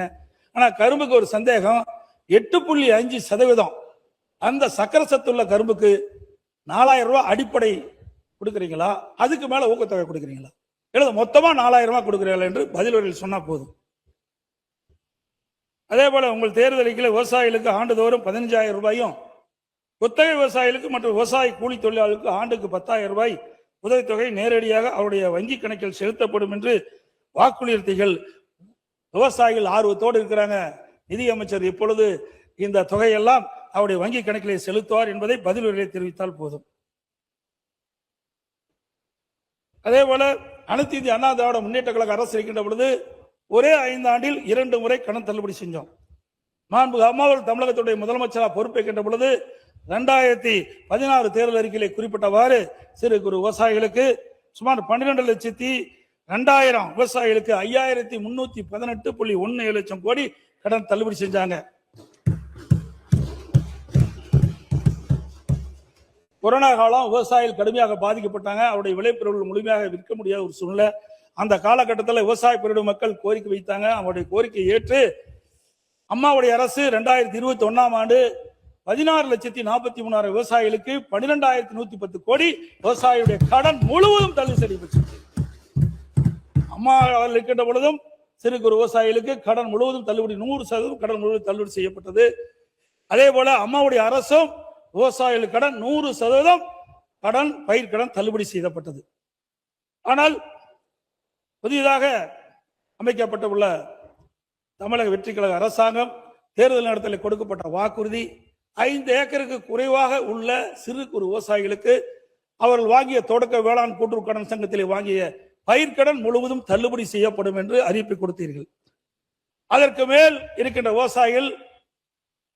ஆனா கரும்புக்கு ஒரு சந்தேகம், 8.5% அந்த சக்கர சத்துள்ள கரும்புக்கு 4000 ரூபாய் அடிப்படை கொடுக்குறீங்களா, அதுக்கு மேல ஊக்கத்தொகை கொடுக்குறீங்களா, இல்ல மொத்தமா 4000 ரூபாய் கொடுக்குறீங்களா என்று பதில் சொன்னா போதும். அதே போல உங்கள் தேர்தலில் விவசாயிகளுக்கு ஆண்டுதோறும் 15,000 ரூபாயும், குத்தகை விவசாயிகளுக்கு மற்றும் விவசாய கூலி தொழிலாளர்களுக்கு ஆண்டுக்கு 10,000 ரூபாய் உதவித்தொகை நேரடியாக அவருடைய வங்கி கணக்கில் செலுத்தப்படும் என்று வாக்குறுதிகள். விவசாயிகள் ஆர்வத்தோடு இருக்கிறாங்க. நிதியமைச்சர் இப்பொழுது இந்த தொகையெல்லாம் அவருடைய வங்கி கணக்கிலே செலுத்துவார் என்பதை பதிலுரையை தெரிவித்தால் போதும். அதே போல அனைத்து இந்திய அண்ணா திராவிட முன்னேற்ற கழக அரசு இருக்கின்ற பொழுது ஒரே 5 ஆண்டில் 2 முறை கடன் தள்ளுபடி செஞ்சோம். மாண்புமிகு அம்மாவர்கள் தமிழகத்துடைய முதலமைச்சராக பொறுப்பேற்கின்ற பொழுது 2016 தேர்தல் அறிக்கையிலே குறிப்பிட்டவாறு சிறு குறு விவசாயிகளுக்கு சுமார் 12,02,000 விவசாயிகளுக்கு 5,318.17 லட்சம் கோடி கடன் தள்ளுபடி செஞ்சாங்க. கொரோனா காலம் விவசாயிகள் கடுமையாக பாதிக்கப்பட்டாங்க. அவருடைய விளைபொருள் முழுமையாக விற்க முடியாத ஒரு சூழ்நிலை. அந்த காலகட்டத்தில் விவசாய பெருடு மக்கள் கோரிக்கை வைத்தாங்க. அவருடைய கோரிக்கையை ஏற்று அம்மாவுடைய அரசு 2021ஆம் ஆண்டு 16,43,000 விவசாயிகளுக்கு 12,110 கோடி விவசாயிகளுடைய கடன் முழுவதும் தள்ளுபடி செய்யப்பட்டது. அம்மா அவர்கள் இருக்கின்ற பொழுதும் சிறு குறு விவசாயிகளுக்கு கடன் முழுவதும் தள்ளுபடி 100% கடன் முழுவதும் தள்ளுபடி செய்யப்பட்டது. அதே போல அம்மாவுடைய அரசும் விவசாயிகளுக்கு கடன் 100% கடன் பயிர் கடன் தள்ளுபடி செய்யப்பட்டது. ஆனால் புதிதாக அமைக்கப்பட்டுள்ள தமிழக வெற்றி கழக அரசாங்கம் தேர்தல் நேரத்தில் கொடுக்கப்பட்ட வாக்குறுதி 5 ஏக்கருக்கு குறைவாக உள்ள சிறு குறு விவசாயிகளுக்கு அவர்கள் வாங்கிய தொடக்க வேளாண் கூட்டுறவு கடன் சங்கத்திலே வாங்கிய பயிர்க்கடன் முழுவதும் தள்ளுபடி செய்யப்படும் என்று அறிவிப்பு கொடுத்தீர்கள். அதற்கு மேல் இருக்கின்ற விவசாயிகள்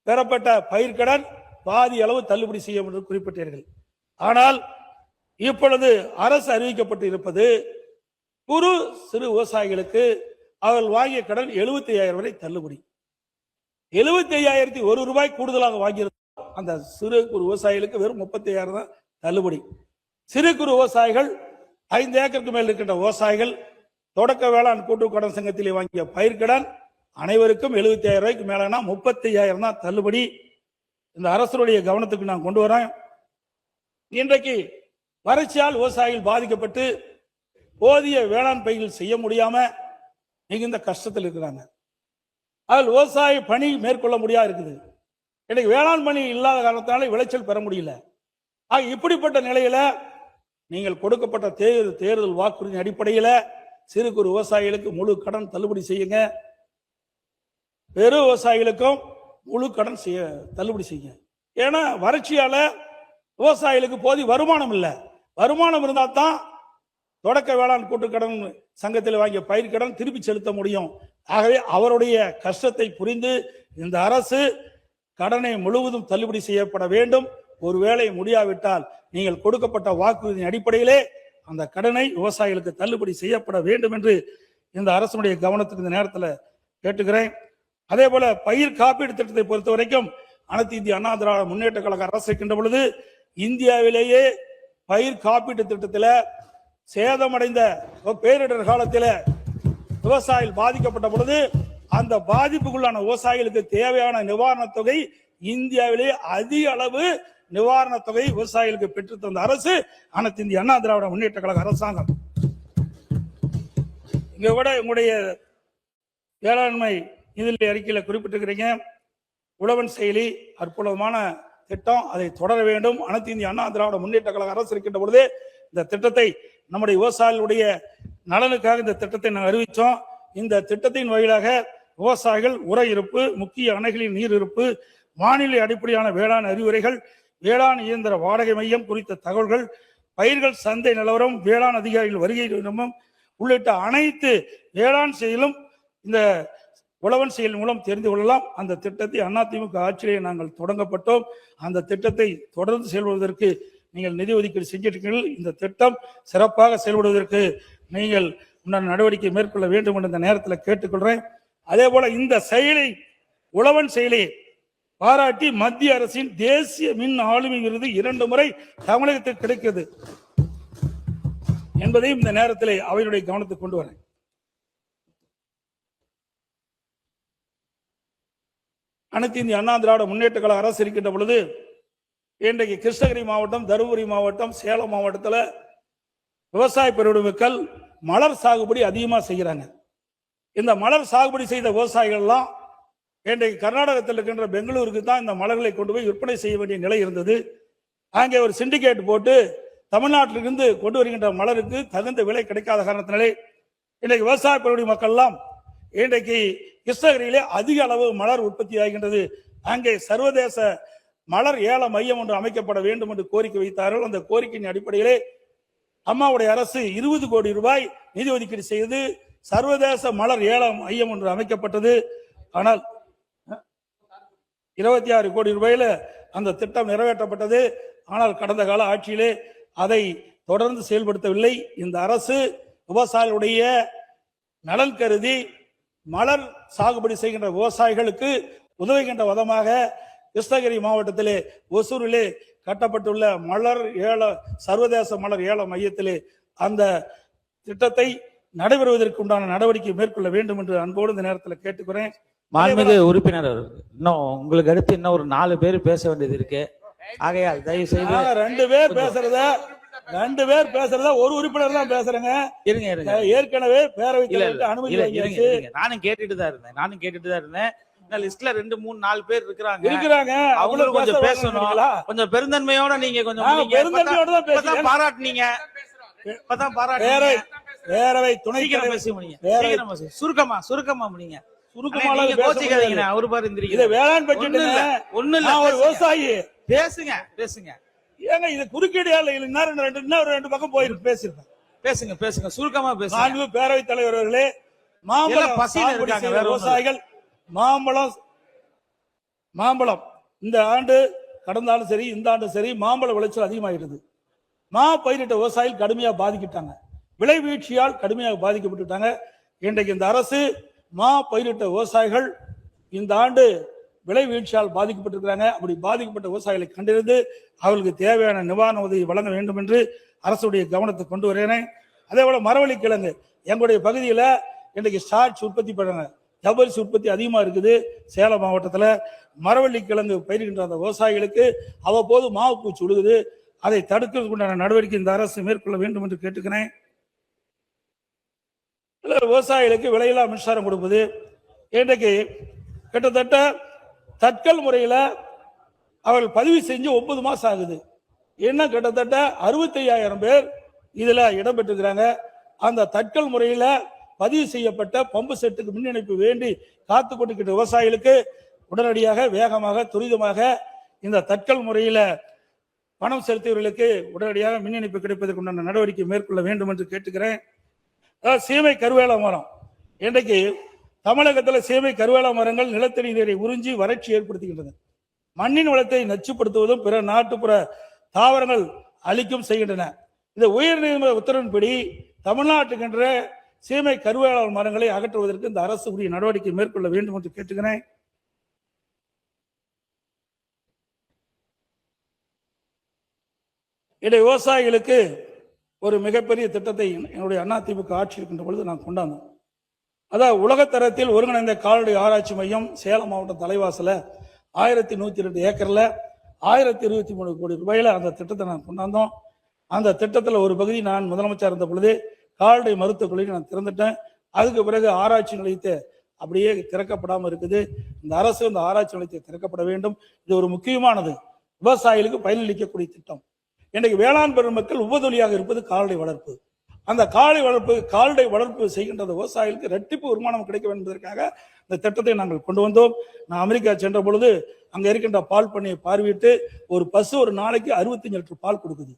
பெறப்பட்ட பயிர்க்கடன் பாதி அளவு தள்ளுபடி செய்யும் என்று குறிப்பிட்டீர்கள். ஆனால் இப்பொழுது அரசு அறிவிக்கப்பட்டு இருப்பது குறு சிறு விவசாயிகளுக்கு அவர்கள் வாங்கிய கடன் 75,000 வரை தள்ளுபடி. 75,001 ரூபாய் கூடுதலாக வாங்கியிருந்தால் அந்த சிறு குறு விவசாயிகளுக்கு வெறும் 35,000 தான் தள்ளுபடி. சிறு குறு விவசாயிகள் 5 ஏக்கருக்கு மேல் இருக்கின்ற விவசாயிகள் தொடக்க வேளாண் கூட்டுறவு கடன் சங்கத்திலே வாங்கிய பயிர்க்கடன் அனைவருக்கும் 75,000 ரூபாய்க்கு மேலனா 35,000 தான் தள்ளுபடி. இந்த அரசுடைய கவனத்துக்கு நான் கொண்டு வரேன். இன்றைக்கு வறட்சியால் விவசாயிகள் பாதிக்கப்பட்டு போதிய வேளாண் பயிர்கள் செய்ய முடியாம மிகுந்த கஷ்டத்தில் இருக்கிறாங்க. அதில் விவசாய பணி மேற்கொள்ள முடியாது இருக்குது. இன்னைக்கு வேளாண் பணி இல்லாத காரணத்தினால விளைச்சல் பெற முடியல. இப்படிப்பட்ட நிலையில நீங்கள் கொடுக்கப்பட்ட தேர்தல் வாக்குறுதி அடிப்படையில் சிறு குறு விவசாயிகளுக்கு முழு கடன் தள்ளுபடி செய்யுங்க. பெரு விவசாயிகளுக்கும் முழு கடன் தள்ளுபடி செய்யுங்க. ஏன்னா வறட்சியால விவசாயிகளுக்கு போதிய வருமானம் இல்லை. வருமானம் இருந்தால் தான் தொடக்க வேளாண் கூட்டு கடன் சங்கத்தில் வாங்கிய பயிர் கடன் திருப்பி செலுத்த முடியும். ஆகவே அவருடைய கஷ்டத்தை புரிந்து இந்த அரசு கடனை முழுவதும் தள்ளுபடி செய்யப்பட வேண்டும். ஒருவேளை முடியாவிட்டால் நீங்கள் கொடுக்கப்பட்ட வாக்குறுதியின் அடிப்படையிலே அந்த கடனை விவசாயிகளுக்கு தள்ளுபடி செய்யப்பட வேண்டும் என்று இந்த அரசுடைய கவனத்துக்கு இந்த நேரத்தில் கேட்டுக்கிறேன். அதே போல பயிர் காப்பீடு திட்டத்தை பொறுத்த வரைக்கும் அனைத்து இந்திய அண்ணா திராவிட முன்னேற்ற கழக அரசு இருக்கின்ற பொழுது இந்தியாவிலேயே பயிர் காப்பீட்டு திட்டத்தில் சேதமடைந்த பேரிடர் காலத்தில் விவசாயிகள் பாதிக்கப்பட்ட பொழுது அந்த பாதிப்புக்குள்ளான விவசாயிகளுக்கு தேவையான நிவாரணத் தொகை இந்தியாவிலே அதிக அளவு நிவாரணத் தொகை விவசாயிகளுக்கு பெற்று தந்த அரசு அனைத்து இந்திய அண்ணா திராவிட முன்னேற்ற கழக அரசாங்கம். இங்க கூட உங்களுடைய வேளாண்மை இதில் அறிக்கையில் குறிப்பிட்டிருக்கிறீங்க. உழவன் செயலி அற்புதமான திட்டம், அதை தொடர வேண்டும். அனைத்து இந்திய அண்ணா திராவிட முன்னேற்ற கழக அரசு இருக்கின்ற பொழுது இந்த திட்டத்தை நம்முடைய விவசாயிகளுடைய நலனுக்காக இந்த திட்டத்தை நாங்கள் அறிவித்தோம். இந்த திட்டத்தின் வழியாக விவசாயிகள் உர இருப்பு, முக்கிய அணைகளின் நீர் இருப்பு, வானிலை அடிப்படையான வேளாண் அறிவுரைகள், வேளாண் இயந்திர வாடகை மையம் குறித்த தகவல்கள், பயிர்கள் சந்தை நிலவரம், வேளாண் அதிகாரிகள் வருகை உள்ளிட்ட அனைத்து வேளாண் செயலும் இந்த உழவன் செயல் மூலம் தெரிந்து கொள்ளலாம். அந்த திட்டத்தை அதிமுக ஆட்சியிலே நாங்கள் தொடங்கப்பட்டோம். அந்த திட்டத்தை தொடர்ந்து செயல்படுவதற்கு நீங்கள் நிதி ஒதுக்கீடு செஞ்சிருக்கீர்கள். இந்த திட்டம் சிறப்பாக செயல்படுவதற்கு நீங்கள் உண்டான நடவடிக்கை மேற்கொள்ள வேண்டும் என்று இந்த நேரத்தில் கேட்டுக்கொள்றேன். அதே போல இந்த செயலை உழவன் செயலை பாராட்டி மத்திய அரசின் தேசிய மின் ஆளுமை விருது 2 முறை தமிழகத்தில் கிடைக்கிறது என்பதையும் இந்த நேரத்தில் அவையுடைய கவனத்துக்கு கொண்டு வரேன். அனைத்து இந்திய அண்ணா திராவிட முன்னேற்ற கழக அரசு இருக்கின்ற பொழுது இன்றைக்கு கிருஷ்ணகிரி மாவட்டம், தருமபுரி மாவட்டம், சேலம் மாவட்டத்தில் விவசாய பெருமக்கள் மலர் சாகுபடி அதிகமாக செய்கிறாங்க. இந்த மலர் சாகுபடி செய்த விவசாயிகள் எல்லாம் இன்றைக்கு கர்நாடகத்தில் இருக்கின்ற பெங்களூருக்கு தான் இந்த மலர்களை கொண்டு போய் விற்பனை செய்ய வேண்டிய நிலை இருந்தது. அங்கே ஒரு சிண்டிகேட் போட்டு தமிழ்நாட்டிலிருந்து கொண்டு வருகின்ற மலருக்கு தகுந்த விலை கிடைக்காத காரணத்தினாலே இன்றைக்கு விவசாய பெருமடி மக்கள் எல்லாம் இன்றைக்கு கிருஷ்ணகிரியிலே அதிக அளவு மலர் உற்பத்தி ஆகின்றது. அங்கே சர்வதேச மலர் ஏல மையம் ஒன்று அமைக்கப்பட வேண்டும் என்று கோரிக்கை வைத்தார்கள். அந்த கோரிக்கையின் அடிப்படையிலே அம்மாவுடைய அரசு 20 கோடி ரூபாய் நிதி ஒதுக்கீடு செய்து சர்வதேச மலர் ஏல மையம் ஒன்று அமைக்கப்பட்டது. ஆனால் 26 கோடி ரூபாயில அந்த திட்டம் நிறைவேற்றப்பட்டது. ஆனால் கடந்த கால ஆட்சியிலே அதை தொடர்ந்து செயல்படுத்தவில்லை. இந்த அரசு விவசாயிகளுடைய நலன் கருதி மலர் சாகுபடி செய்கின்ற விவசாயிகளுக்கு உதவுகின்ற விதமாக கிருஷ்ணகிரி மாவட்டத்திலே ஒசூரிலே கட்டப்பட்டுள்ள சர்வதேச மலர் ஏல மையத்திலே அந்த திட்டத்தை நடைபெறுவதற்கு உண்டான நடவடிக்கை மேற்கொள்ள வேண்டும் என்று அன்போடு இந்த நேரத்தில் கேட்டுக்கிறேன். மாண்புமிகு உறுப்பினர், இன்னும் உங்களுக்கு அடுத்து இன்னும் ஒரு 4 பேர் பேச வேண்டியது இருக்கு. ஆகையால் தயவு செய்து 2 பேர் பேசுறத ஒரு உறுப்பினர் தான் பேசுறேங்க. இருங்க. ஏற்கனவே பேரவைத் தலைவருக்கு அனுமதி வாங்கியாச்சு. நானும் கேட்டுட்டு தான் இருந்தேன். லிஸ்ட்ல 2, 3, 4 பேர் இருக்கிறாங்க. அவங்களும் கொஞ்சம் பேசணும். கொஞ்சம் பெருந்தன்மையோட நீங்க கொஞ்சம் பெருந்தன்மையோட தான் பேசுறேன். பாராட்டுனீங்க. பேரவை துணை பேசி முடியுங்க. சுருக்கமா முடியுங்க. சுருக்கமா அவரு பாரு இதை வேளாண் பட்ஜெட் ஒண்ணு இல்ல, ஒரு விவசாயி பேசுங்க. ஏங்க இது குறுக்கீடு ரெண்டு பக்கம் போயிருக்கு. பேசுங்க சுருக்கமா பேசுங்க. பேரவைத் தலைவர் அவர்களே, மாம்பழம் பசியில இருக்காங்க விவசாயிகள். மாம்பழம் இந்த ஆண்டு கடந்தாலும் சரி இந்த ஆண்டு சரி மாம்பழ விளைச்சல் அதிகமாகிட்டது. பயிரிட்ட விவசாயிகள் கடுமையாக பாதிக்கிட்டாங்க. விலை வீழ்ச்சியால் கடுமையாக பாதிக்கப்பட்டுட்டாங்க. இன்றைக்கு இந்த அரசு பயிரிட்ட விவசாயிகள் இந்த ஆண்டு விலை வீழ்ச்சியால் பாதிக்கப்பட்டிருக்கிறாங்க. அப்படி பாதிக்கப்பட்ட விவசாயிகளை கண்டறிந்து அவர்களுக்கு தேவையான நிவாரண உதவி வழங்க வேண்டும் என்று அரசுடைய கவனத்தை கொண்டு வருகிறேன். அதே போல மரவள்ளி கிழங்கு எங்களுடைய பகுதியில் இன்றைக்கு ஸ்டார்ச் உற்பத்தி பண்றாங்க. ஜவ்வரிசி உற்பத்தி அதிகமா இருக்குது. சேலம் மாவட்டத்தில் மரவள்ளி கிழங்கு பயிர்கின்ற அந்த விவசாயிகளுக்கு அவ்வப்போது மாவு பூச்சி விழுகுது. அதை தடுக்கிறதுக்குண்டான நடவடிக்கை இந்த அரசு மேற்கொள்ள வேண்டும் என்று கேட்டுக்கிறேன். விவசாயிகளுக்கு விலையில்லா மின்சாரம் கொடுப்பது இன்றைக்கு கிட்டத்தட்ட தட்கல் முறையில் அவர்கள் பதிவு செஞ்சு 9 மாசம் ஆகுது. இன்னும் கிட்டத்தட்ட 65,000 பேர் இதுல இடம்பெற்றிருக்கிறாங்க. அந்த தட்கல் முறையில் பதிவு செய்யப்பட்ட பம்பு செட்டுக்கு மின் இணைப்பு வேண்டி காத்து கொண்டிருக்கிற விவசாயிகளுக்கு உடனடியாக வேகமாக துரிதமாக இந்த தட்கல் முறையில் பணம் செலுத்தியவர்களுக்கு உடனடியாக மின் இணைப்பு கிடைப்பதற்கு உண்டான நடவடிக்கை மேற்கொள்ள வேண்டும் என்று கேட்டுக்கிறேன். சீமை கருவேல மரம் இன்றைக்கு தமிழகத்தில் சீமை கருவேல மரங்கள் நிலத்தடி நீரை உறிஞ்சி வறட்சி ஏற்படுத்துகின்றன. மண்ணின் வளத்தை நச்சுப்படுத்துவதும் பிற நாட்டுப்புற தாவரங்கள் அழிக்கும் செய்கின்றன. இந்த உயர்நீதிமன்ற உத்தரவின்படி தமிழ்நாட்டுக்கின்ற சீமை கருவேல மரங்களை அகற்றுவதற்கு இந்த அரசு உரிய நடவடிக்கை மேற்கொள்ள வேண்டும் என்று கேட்டுக்கிறேன். இதை விவசாயிகளுக்கு ஒரு மிகப்பெரிய திட்டத்தை என்னுடைய அதிமுக ஆட்சி இருக்கின்ற பொழுது நான் கொண்டாந்தோம். அதாவது உலகத்தரத்தில் ஒருங்கிணைந்த கால்நடை ஆராய்ச்சி மையம் சேலம் மாவட்ட தலைவாசல 1102 ஏக்கர்ல 1023 கோடி ரூபாயில அந்த திட்டத்தை நான் கொண்டாந்தோம். அந்த திட்டத்தில் ஒரு பகுதி நான் முதலமைச்சர் இருந்த பொழுது கால்நடை மருத்துவக் கல்லூரி நான் திறந்துட்டேன். அதுக்கு பிறகு ஆராய்ச்சி நிலையத்தை அப்படியே திறக்கப்படாமல் இருக்குது. இந்த அரசு இந்த ஆராய்ச்சி நிலையத்தை திறக்கப்பட வேண்டும். இது ஒரு முக்கியமானது, விவசாயிகளுக்கு பயனளிக்கக்கூடிய திட்டம். இன்றைக்கு வேளாண் பெருமக்கள் உபதொலியாக இருப்பது கால்நடை வளர்ப்பு. அந்த கால்நடை வளர்ப்பு செய்கின்ற விவசாயிகளுக்கு இரட்டிப்பு வருமானம் கிடைக்க வேண்டும் என்பதற்காக இந்த திட்டத்தை நாங்கள் கொண்டு வந்தோம். நான் அமெரிக்கா சென்ற பொழுது அங்க இருக்கின்ற பால் பண்ணையை பார்வையிட்டு ஒரு பசு ஒரு நாளைக்கு 65 லிட்டர் பால் கொடுக்குது.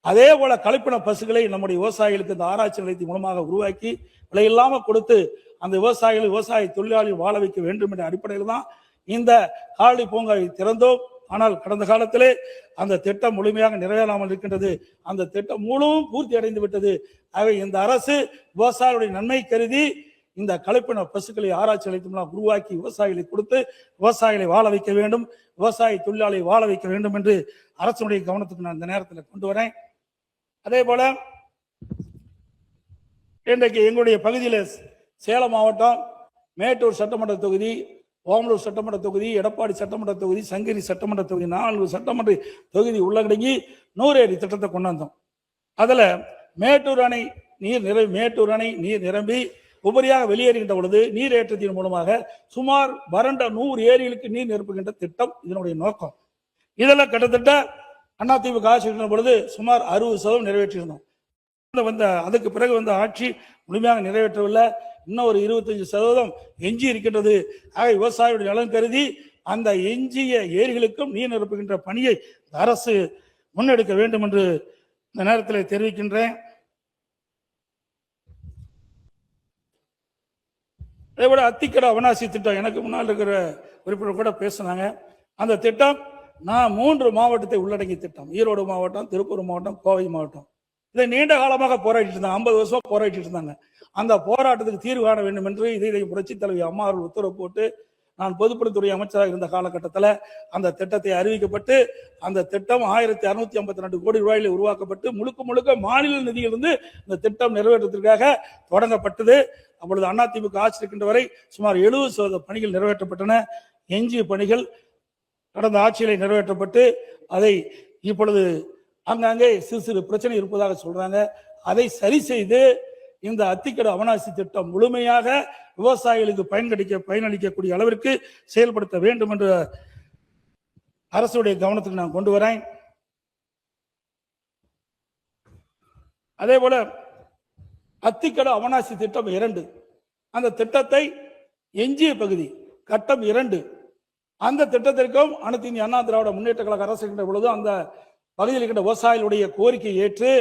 அதே போல கலப்பின பசுகளை நம்முடைய விவசாயிகளுக்கு இந்த ஆராய்ச்சி நிலையத்தின் மூலமாக உருவாக்கி விலையில்லாம கொடுத்து அந்த விவசாய தொழிலாளர்கள் வாழ வைக்க வேண்டும் என்ற அடிப்படையில் தான் இந்த கால்நடை பூங்காவை திறந்தோம். ஆனால் கடந்த காலத்திலே அந்த திட்டம் முழுமையாக நிறைவேறாமல் இருக்கின்றது. அந்த திட்டம் முழுவதும் பூர்த்தி அடைந்து விட்டது. ஆகவே இந்த அரசு விவசாயிகளுடைய நன்மை கருதி இந்த கலப்பின பசுக்களை ஆராய்ச்சி நிலையத்தின் உருவாக்கி விவசாயிகளை கொடுத்து விவசாயிகளை வாழ வைக்க வேண்டும், விவசாய தொழிலாளியை வாழ வைக்க வேண்டும் என்று அரசுடைய கவனத்துக்கு நான் இந்த நேரத்தில் கொண்டு வரேன். அதே போல இன்றைக்கு எங்களுடைய பகுதியில் சேலம் மாவட்டம் மேட்டூர் சட்டமன்ற தொகுதி, ஓமலூர் சட்டமன்ற தொகுதி, எடப்பாடி சட்டமன்ற தொகுதி, சங்ககிரி சட்டமன்ற தொகுதி 4 சட்டமன்ற தொகுதி உள்ளடங்கி 100 அடி திட்டத்தை கொண்டாந்தோம். அதுல மேட்டூர் அணை நீர் நிரம்பி உபரியாக வெளியேறுகின்ற பொழுது நீரேற்றத்தின் மூலமாக சுமார் வறண்ட 100 ஏரிகளுக்கு நீர் நிரப்புகின்ற திட்டம் இதனுடைய நோக்கம். இதெல்லாம் கிட்டத்தட்ட அதிமுக ஆட்சி இருக்கின்ற பொழுது சுமார் 60% நிறைவேற்றியிருந்தோம். அதுக்கு பிறகு வந்த ஆட்சி முழுமையாக நிறைவேற்றவில்லை. இன்னும் ஒரு 25% எஞ்சி இருக்கின்றது. ஆக விவசாயிகளுடைய நலன் கருதி அந்த எஞ்சிய ஏரிகளுக்கும் நீர் நிரப்புகின்ற பணியை அரசு முன்னெடுக்க வேண்டும் என்று இந்த நேரத்தில் தெரிவிக்கின்றேன். அதேபோல அத்திக்கடை அவனாசி திட்டம் எனக்கு முன்னால் இருக்கிற உறுப்பினர் கூட பேசினாங்க. அந்த திட்டம் நான் 3 மாவட்டத்தை உள்ளடங்கிய திட்டம். ஈரோடு மாவட்டம், திருப்பூர் மாவட்டம், கோவை மாவட்டம். இதை நீண்ட காலமாக போராடிட்டு இருந்தாங்க. 50 வருஷமா போராடிட்டு இருந்தாங்க. அந்த போராட்டத்துக்கு தீர்வு காண வேண்டும் என்று இதை புரட்சி தலைவி அம்மா அவர்கள் உத்தரவு போட்டு நான் பொதுப்பணித்துறை அமைச்சராக இருந்த காலகட்டத்தில் அந்த திட்டத்தை அறிவிக்கப்பட்டு அந்த திட்டம் 1652 கோடி ரூபாயில் உருவாக்கப்பட்டு முழுக்க முழுக்க மாநில நிதியிலிருந்து இந்த திட்டம் நிறைவேற்றத்திற்காக தொடங்கப்பட்டது. அப்பொழுது அதிமுக ஆட்சி இருக்கின்ற வரை சுமார் 70% பணிகள் நிறைவேற்றப்பட்டன. எஞ்சிய பணிகள் கடந்த ஆட்சியிலே நிறைவேற்றப்பட்டு அதை இப்பொழுது அங்கங்கே சிறு சிறு பிரச்சனை இருப்பதாக சொல்றாங்க. அதை சரி செய்து இந்த அத்திக்கடவு அவனாசி திட்டம் முழுமையாக விவசாயிகளுக்கு பயனளிக்கக்கூடிய அளவிற்கு செயல்படுத்த வேண்டும் என்ற அரசுடைய கவனத்துக்கு நான் கொண்டு வரேன். அதே போல அத்திக்கடவு அவனாசி திட்டம் 2, அந்த திட்டத்தை எஞ்சிய பகுதி கட்டம் 2, அந்த திட்டத்திற்கும் அனைத்து இந்திய அண்ணா திராவிட முன்னேற்ற கழக அரசு இருக்கின்ற பொழுது அந்த பகுதியில் இருக்கின்ற விவசாயிகளுடைய கோரிக்கை ஏற்று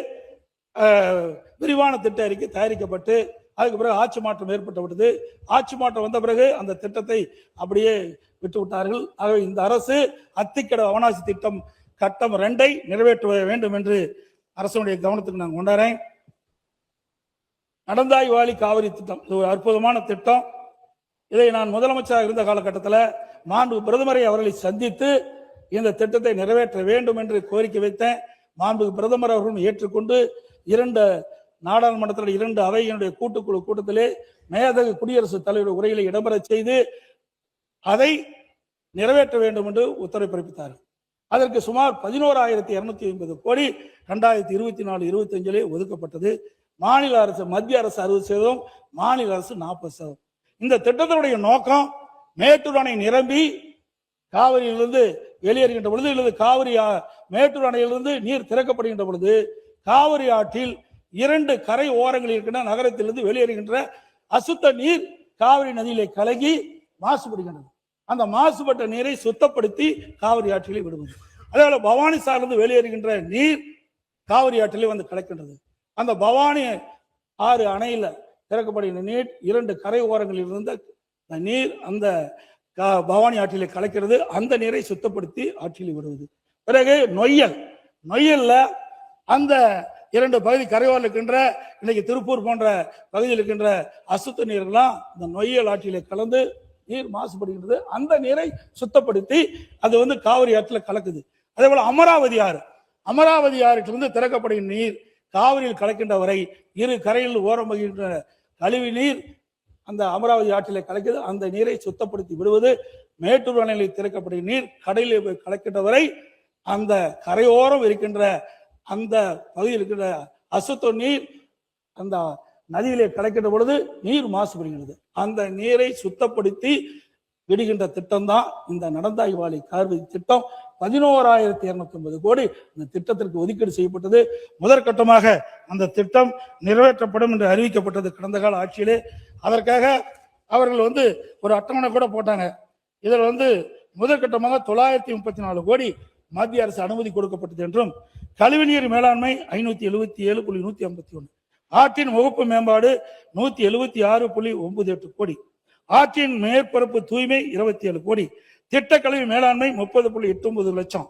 விரிவான திட்ட அறிக்கை தயாரிக்கப்பட்டு அதுக்கு பிறகு ஆட்சி மாற்றம் ஏற்பட்டுவிட்டது. ஆட்சி மாற்றம் வந்த பிறகு அந்த திட்டத்தை அப்படியே விட்டு விட்டார்கள். ஆகவே இந்த அரசு அத்திக்கடவு அவனாசி திட்டம் கட்டம் 2 நிறைவேற்ற வேண்டும் என்று அரசுடைய கவனத்துக்கு நான் கொண்டாடுறேன். நடந்தாய் வாலி காவிரி திட்டம் இது ஒரு அற்புதமான திட்டம். இதை நான் முதலமைச்சராக இருந்த காலகட்டத்தில் மாண்பு பிரதமரை அவர்களை சந்தித்து இந்த திட்டத்தை நிறைவேற்ற வேண்டும் என்று கோரிக்கை வைத்தேன். மாண்பு பிரதமர் அவர்களும் ஏற்றுக்கொண்டு 2 நாடாளுமன்றத்தில் 2 அவையினுடைய கூட்டுக்குழு கூட்டத்திலே மேதகு குடியரசுத் தலைவர் உரையிலே இடம்பெற செய்து அதை நிறைவேற்ற வேண்டும் என்று உத்தரவு பிறப்பித்தார்கள். அதற்கு சுமார் 11,250 கோடி 2024-25 ஒதுக்கப்பட்டது. மாநில அரசு, மத்திய அரசு 60%, மாநில அரசு 40%. இந்த திட்டத்தினுடைய நோக்கம் மேட்டூர் அணை நிரம்பி காவிரியிலிருந்து வெளியேறுகின்ற பொழுது அல்லது காவிரி மேட்டூர் அணையிலிருந்து நீர் திறக்கப்படுகின்ற பொழுது காவிரி ஆற்றில் 2 கரை ஓரங்களில் இருக்கின்ற நகரத்திலிருந்து வெளியேறுகின்ற அசுத்த நீர் காவிரி நதியிலே கலங்கி மாசுபடுகின்றது. அந்த மாசுபட்ட நீரை சுத்தப்படுத்தி காவிரி ஆற்றிலே விடுவது. அதேபோல பவானி சார்ந்து வெளியேறுகின்ற நீர் காவிரி ஆற்றிலே வந்து கலக்கின்றது. அந்த பவானி ஆறு அணையில திறக்கப்படுகின்ற நீர் 2 கரை ஓரங்களில் இருந்த நீர் அந்த பவானி ஆற்றிலே கலக்கிறது. அந்த நீரை சுத்தப்படுத்தி ஆற்றிலே விடுவது. பிறகு நொய்யல்ல அந்த 2 பகுதி கரையோரம் இருக்கின்ற இன்னைக்கு திருப்பூர் போன்ற பகுதியில் இருக்கின்ற அசுத்த நீர்கள்லாம் இந்த நொய்யல் ஆற்றிலே கலந்து நீர் மாசுபடுகின்றது. அந்த நீரை சுத்தப்படுத்தி அது வந்து காவிரி ஆற்றில் கலக்குது. அதே போல அமராவதி ஆற்றிலிருந்து திறக்கப்படுகின்ற நீர் காவிரியில் கலக்கின்ற வரை 2 கரையில் ஓரம் வகின்ற கழிவு நீர் அந்த அமராவதி ஆற்றிலே கலக்குது. அந்த நீரை சுத்தப்படுத்தி விடுவது. மேட்டூர் அணையில் திறக்கப்படுகிற நீர் கடலில் போய் கலக்கின்ற வரை அந்த கரையோரம் இருக்கின்ற அந்த பகுதியில் இருக்கின்ற அசுத்த நீர் அந்த நதியிலே கலக்கின்ற பொழுது நீர் மாசுபடுகிறது. அந்த நீரை சுத்தப்படுத்தி விடுகின்ற திட்டம் தான் இந்த நடந்தாய் வாலி காவிரி திட்டம். 11,250 கோடி இந்த திட்டத்திற்கு ஒதுக்கீடு செய்யப்பட்டது. முதற்கட்டமாக அந்த திட்டம் நிறைவேற்றப்படும் என்று அறிவிக்கப்பட்டது கடந்த கால ஆட்சியிலே. அதற்காக அவர்கள் வந்து ஒரு அட்டவணை கூட போட்டாங்க. இதில் வந்து முதற்கட்டமாக 934 கோடி மத்திய அரசு அனுமதி கொடுக்கப்பட்டது என்றும், கழிவுநீர் மேலாண்மை 577.151, ஆற்றின் முகப்பு மேம்பாடு 176.98 கோடி, ஆற்றின் மேற்பரப்பு தூய்மை 27 கோடி, திட்ட கழிவு மேலாண்மை 30.89 லட்சம்,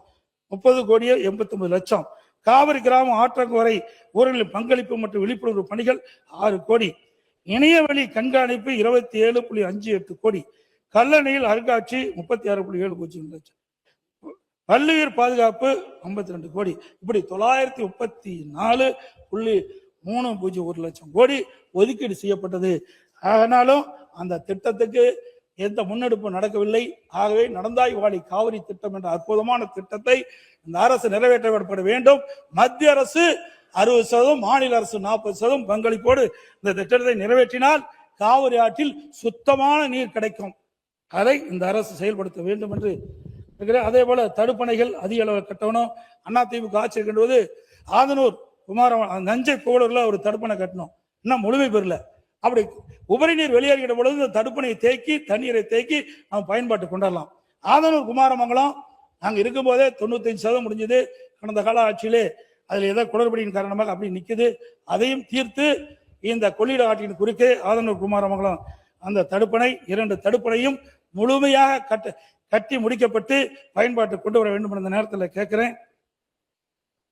30 கோடியே 89 லட்சம், காவிரி கிராம ஆற்றங்கரை ஊர்களின் பங்களிப்பு மற்றும் விழிப்புணர்வு பணிகள் 6 கோடி, இணையவழி கண்காணிப்பு 27.58 கோடி, கல்லணையில் அருங்காட்சி 36.70 லட்சம், பல்லுயிர் பாதுகாப்பு 52 கோடி. இப்படி 934.301 லட்சம் கோடி ஒதுக்கீடு செய்யப்பட்டது. ஆனாலும் அந்த திட்டத்துக்கு எந்த முன்னெடுப்பு நடக்கவில்லை. ஆகவே நடந்தாய் வாலி காவிரி திட்டம் என்ற அற்புதமான திட்டத்தை இந்த அரசு நிறைவேற்றப்பட வேண்டும். மத்திய அரசு 60%, மாநில அரசு 40% பங்களிப்போடு இந்த திட்டத்தை நிறைவேற்றினால் காவிரி ஆற்றில் சுத்தமான நீர் கிடைக்கும். அதை இந்த அரசு செயல்படுத்த வேண்டும் என்று இருக்கிறேன். அதே போல தடுப்பணைகள் அதிக அளவில் கட்டணும். அதிமுக ஆட்சி இருக்கின்றது ஆதனூர் நஞ்சை கோளூர்ல ஒரு தடுப்பணை கட்டணும், இன்னும் முழுமை பெறல. அப்படி உபரி நீர் வெளியேறுகிற பொழுது இந்த தடுப்பணையை தேக்கி தண்ணீரை தேக்கி நாம் பயன்பாட்டு கொண்டாடலாம். ஆதனூர் குமாரமங்கலம் நாங்க இருக்கும் போதே 95% முடிஞ்சது. கடந்த கால ஆட்சியிலே அதில் ஏதோ குளறுபடியின் காரணமாக அப்படி நிற்குது. அதையும் தீர்த்து இந்த கொள்ளிட ஆற்றின் குறுக்கே ஆதனூர் குமாரமங்கலம் அந்த தடுப்பணை 2 தடுப்பணையும் முழுமையாக கட்டி முடிக்கப்பட்டு பயன்பாட்டு கொண்டு வர வேண்டும் என்ற நேரத்தில் கேட்கிறேன்.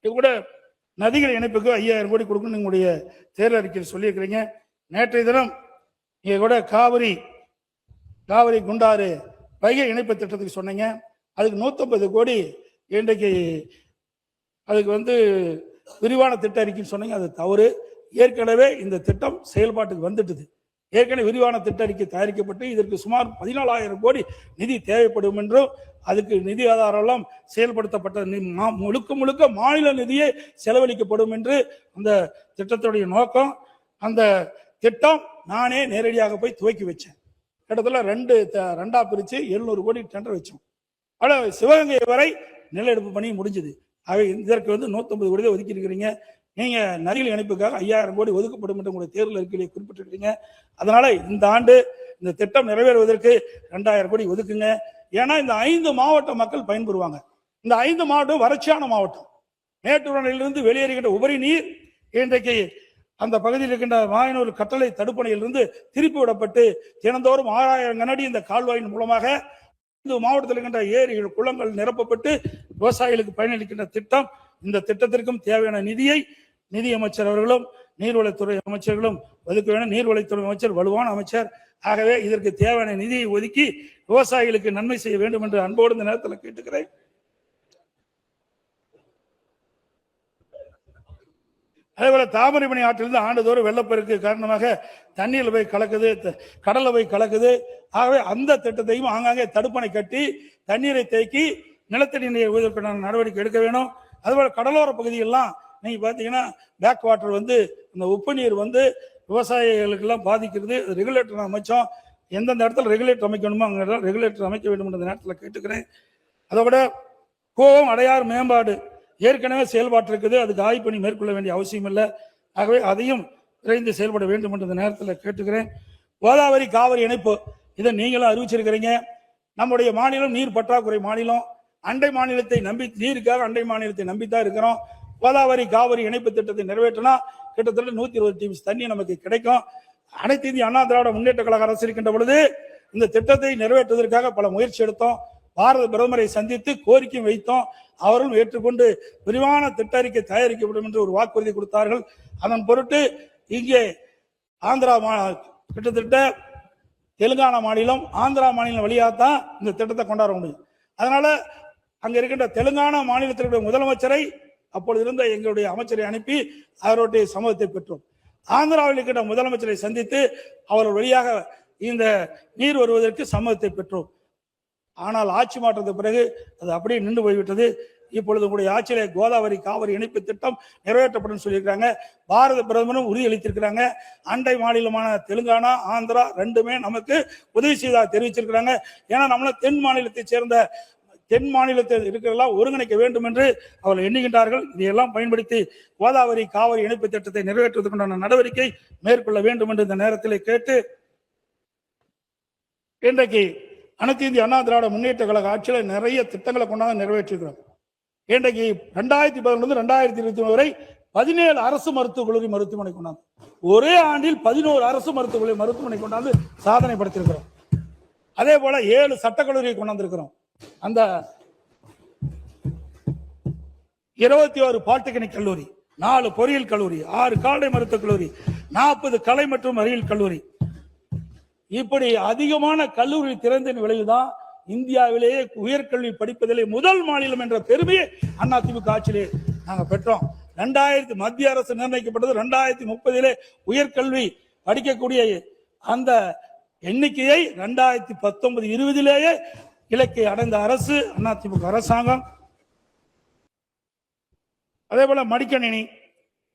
இது கூட நதிகள் இணைப்புக்கு 5000 கோடி கொடுக்கணும் உங்களுடைய தேர்தல் அறிக்கையில் சொல்லியிருக்கிறீங்க. நேற்றைய தினம் இங்க கூட காவிரி குண்டாறு வைகை இணைப்பு திட்டத்துக்கு சொன்னீங்க, அதுக்கு 150 கோடி இன்றைக்கு அதுக்கு விரிவான திட்ட அறிக்கைன்னு சொன்னீங்க. அது தவறு. ஏற்கனவே இந்த திட்டம் செயல்பாட்டுக்கு வந்துட்டுது. ஏற்கனவே விரிவான திட்ட அறிக்கை தயாரிக்கப்பட்டு இதற்கு சுமார் 14,000 கோடி நிதி தேவைப்படும் என்றும், அதுக்கு நிதி ஆதாரம் எல்லாம் செயல்படுத்தப்பட்ட முழுக்க முழுக்க மாநில நிதியே செலவழிக்கப்படும் என்று அந்த திட்டத்துடைய நோக்கம். அந்த திட்டம் நானே நேரடியாக போய் துவக்கி வச்சேன். கிட்டத்தட்ட ரெண்டா பிரிச்சு 700 கோடி டெண்டர் வச்சோம். ஆனால் சிவகங்கை வரை நிலஎடுப்பு பணி முடிஞ்சது. அவை இதற்கு 150 கோடி ஒதுக்கி இருக்கிறீங்க. நீங்க நதிகள் இணைப்புக்காக 5000 கோடி ஒதுக்கப்படும் என்று உங்களுடைய தேர்தல் அறிக்கையை குறிப்பிட்டிருக்கீங்க. அதனால இந்த ஆண்டு இந்த திட்டம் நிறைவேறுவதற்கு 2000 கோடி ஒதுக்குங்க. ஏன்னா இந்த 5 மாவட்ட மக்கள் பயன்பெறுவாங்க. இந்த 5 மாவட்டம் வறட்சியான மாவட்டம். மேட்டூர் அணையிலிருந்து வெளியேறுகின்ற உபரி நீர் இன்றைக்கு அந்த பகுதியில் இருக்கின்ற மாயனூர் கட்டளை தடுப்பணையிலிருந்து திருப்பி விடப்பட்டு தினந்தோறும் 6000 கனஅடி இந்த கால்வாயின் மூலமாக இந்த மாவட்டத்தில் இருக்கின்ற ஏரிகள் குளங்கள் நிரப்பப்பட்டு விவசாயிகளுக்கு பயனளிக்கின்ற திட்டம். இந்த திட்டத்திற்கும் தேவையான நிதியை நிதி அமைச்சர் அவர்களும் நீர்வளத்துறை அமைச்சர்களும் ஒதுக்க வேண்டும். நீர்வளத்துறை அமைச்சர் வலுவான அமைச்சர். ஆகவே இதற்கு தேவையான நிதியை ஒதுக்கி விவசாயிகளுக்கு நன்மை செய்ய வேண்டும் என்று அன்போடு இந்த நேரத்தில் கேட்டுக்கிறேன். அதேபோல தாமிரபரணி ஆற்றிலிருந்து ஆண்டுதோறும் வெள்ளப்பெருக்கு காரணமாக தண்ணீர்ல போய் கலக்குது, கடல்ல போய் கலக்குது. ஆகவே அந்த திட்டத்தையும் ஆங்காங்கே தடுப்பணை கட்டி தண்ணீரை தேக்கி நிலத்தடி நீரை உயர்வதற்கான நடவடிக்கை எடுக்க வேணும். அதுபோல கடலோர பகுதியெல்லாம் நீங்க பாத்தீங்கன்னா பேக் வாட்டர் இந்த உப்பு நீர் விவசாயிகளுக்கு எல்லாம் பாதிக்கிறது. ரெகுலேட்டர் அமைச்சோம். எந்தெந்த இடத்துல ரெகுலேட்டர் அமைக்கணுமோ அங்க ரெகுலேட்டர் அமைக்க வேண்டும் என்ற நேரத்தில் கேட்டுக்கிறேன். அதோட கோவம் அடையார் மேம்பாடு ஏற்கனவே செயல்பாட்டு இருக்குது. அதுக்கு ஆய்வுப்பணி மேற்கொள்ள வேண்டிய அவசியம் இல்லை. ஆகவே அதையும் விரைந்து செயல்பட வேண்டும் என்ற நேரத்தில் கேட்டுக்கிறேன். கோதாவரி காவிரி இணைப்பு இதை நீங்களும் அறிவிச்சிருக்கிறீங்க. நம்முடைய மாநிலம் நீர் பற்றாக்குறை மாநிலம். அண்டை மாநிலத்தை நம்பி நீருக்காக அண்டை மாநிலத்தை நம்பித்தான் இருக்கிறோம். கோதாவரி காவிரி இணைப்பு திட்டத்தை நிறைவேற்றினா கிட்டத்தட்ட 120 டிஎம்சி தண்ணி நமக்கு கிடைக்கும். அனைத்து இந்திய அண்ணா திராவிட முன்னேற்ற கழக அரசு இருக்கின்ற பொழுது இந்த திட்டத்தை நிறைவேற்றுவதற்காக பல முயற்சி எடுத்தோம். பாரத பிரதமரை சந்தித்து கோரிக்கை வைத்தோம். அவர்களும் ஏற்றுக்கொண்டு விரிவான திட்ட அறிக்கை தயாரிக்கப்படும் என்று ஒரு வாக்குறுதி கொடுத்தார்கள். அதன் பொருட்டு இங்கே ஆந்திரா கிட்டத்தட்ட தெலுங்கானா மாநிலம் ஆந்திரா மாநிலம் வழியாகத்தான் இந்த திட்டத்தை கொண்டாட முடியும். அதனால அங்க இருக்கின்ற தெலுங்கானா மாநிலத்தினுடைய முதலமைச்சரை அப்பொழுது இருந்த எங்களுடைய அமைச்சரை அனுப்பி அவருடைய சம்மதத்தை பெற்றோம். ஆந்திராவில் இருக்கின்ற முதலமைச்சரை சந்தித்து அவர் வழியாக இந்த நீர் வருவதற்கு சம்மதத்தை பெற்றோம். ஆனால் ஆட்சி மாற்றத்துக்கு பிறகு அது அப்படியே நின்று போய்விட்டது. இப்பொழுது உங்களுடைய ஆட்சியிலே கோதாவரி காவிரி இணைப்பு திட்டம் நிறைவேற்றப்படும் சொல்லியிருக்காங்க. பாரத பிரதமரும் உறுதியளித்திருக்கிறாங்க. அண்டை மாநிலமான தெலுங்கானா ஆந்திரா ரெண்டுமே நமக்கு உதவி செய்ததாக தெரிவிச்சிருக்கிறாங்க. ஏன்னா நம்மள தென் மாநிலத்தை சேர்ந்த தென் மாநிலத்தில் இருக்கிறதெல்லாம் ஒருங்கிணைக்க வேண்டும் என்று அவர்கள் எண்ணுகின்றார்கள். இதையெல்லாம் பயன்படுத்தி கோதாவரி காவிரி இணைப்பு திட்டத்தை நிறைவேற்றுவதற்கான நடவடிக்கை மேற்கொள்ள வேண்டும் என்று இந்த நேரத்தில் கேட்டு, இன்றைக்கு அனைத்து இந்திய அண்ணா திராவிட முன்னேற்ற கழக ஆட்சியில் நிறைய திட்டங்களை கொண்டாந்து நிறைவேற்றிருக்கிறோம். இன்றைக்கு 2011 2023 வரை 17 அரசு மருத்துவக் கல்லூரி மருத்துவமனை கொண்டாந்து ஒரே ஆண்டில் 11 அரசு மருத்துவக் கல்லூரி மருத்துவமனை கொண்டாந்து சாதனை படுத்திருக்கிறோம். அதே போல 7 சட்டக்கல்லூரியை கொண்டாந்துருக்கிறோம். அந்த 21 பாலிடெக்னிக் கல்லூரி, 4 பொறியியல் கல்லூரி, 6 கால்நடை மருத்துவக் கல்லூரி, 40 கலை மற்றும் அறிவியல் கல்லூரி, இப்படி அதிகமான கல்லூரி திறந்தின் விளைவுதான் இந்தியாவிலேயே உயர்கல்வி படிப்பதிலே முதல் மாநிலம் என்ற பெருமையை அதிமுக ஆட்சியிலே நாங்க பெற்றோம். 2000 மத்திய அரசு நிர்ணயிக்கப்பட்டது 2030 உயர்கல்வி படிக்கக்கூடிய அந்த எண்ணிக்கையை 2019-20 இலக்கை அடைந்த அரசு அதிமுக அரசாங்கம். அதே போல மடிக்கணினி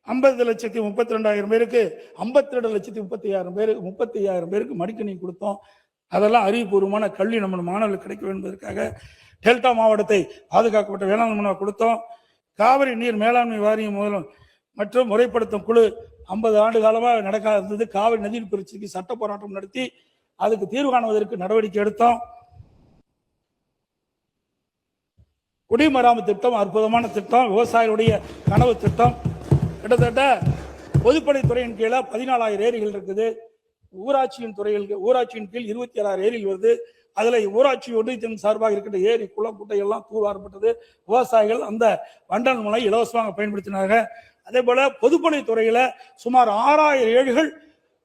50,32,000 பேருக்கு 52,35,000 பேருக்கு மடிக்கணினி கொடுத்தோம். அதெல்லாம் அறிவுபூர்வமான கல்வி நம்ம மாணவர்களுக்கு கிடைக்க என்பதற்காக டெல்டா மாவட்டத்தை பாதுகாக்கப்பட்ட வேளாண் மனை கொடுத்தோம். காவிரி நீர் மேலாண்மை வாரியம் மூலம் மற்றும் முறைப்படுத்தும் குழு 50 ஆண்டு காலமாக நடக்காது இருந்தது. காவிரி நதிநீர் பிரச்சனைக்கு சட்ட போராட்டம் நடத்தி அதுக்கு தீர்வு காணுவதற்கு நடவடிக்கை எடுத்தோம். குடிமராமத்து திட்டம் அற்புதமான திட்டம், விவசாயிகளுடைய கனவு திட்டம். கிட்டத்தட்ட பொதுப்பணித்துறையின் கீழே 14,000 ஏரிகள் இருக்குது. ஊராட்சியின் ஊராட்சியின் கீழ் 27,000 ஏரிகள் வருது. அதுல ஊராட்சி ஒன்றியத்தின் சார்பாக இருக்கின்ற ஏரி குளம் குட்டை எல்லாம் தூர்வாரப்பட்டது. விவசாயிகள் அந்த வண்டல் முனை இலவசமாக பயன்படுத்தினாங்க. அதே போல பொதுப்பணித்துறையில சுமார் 6,000 ஏரிகள்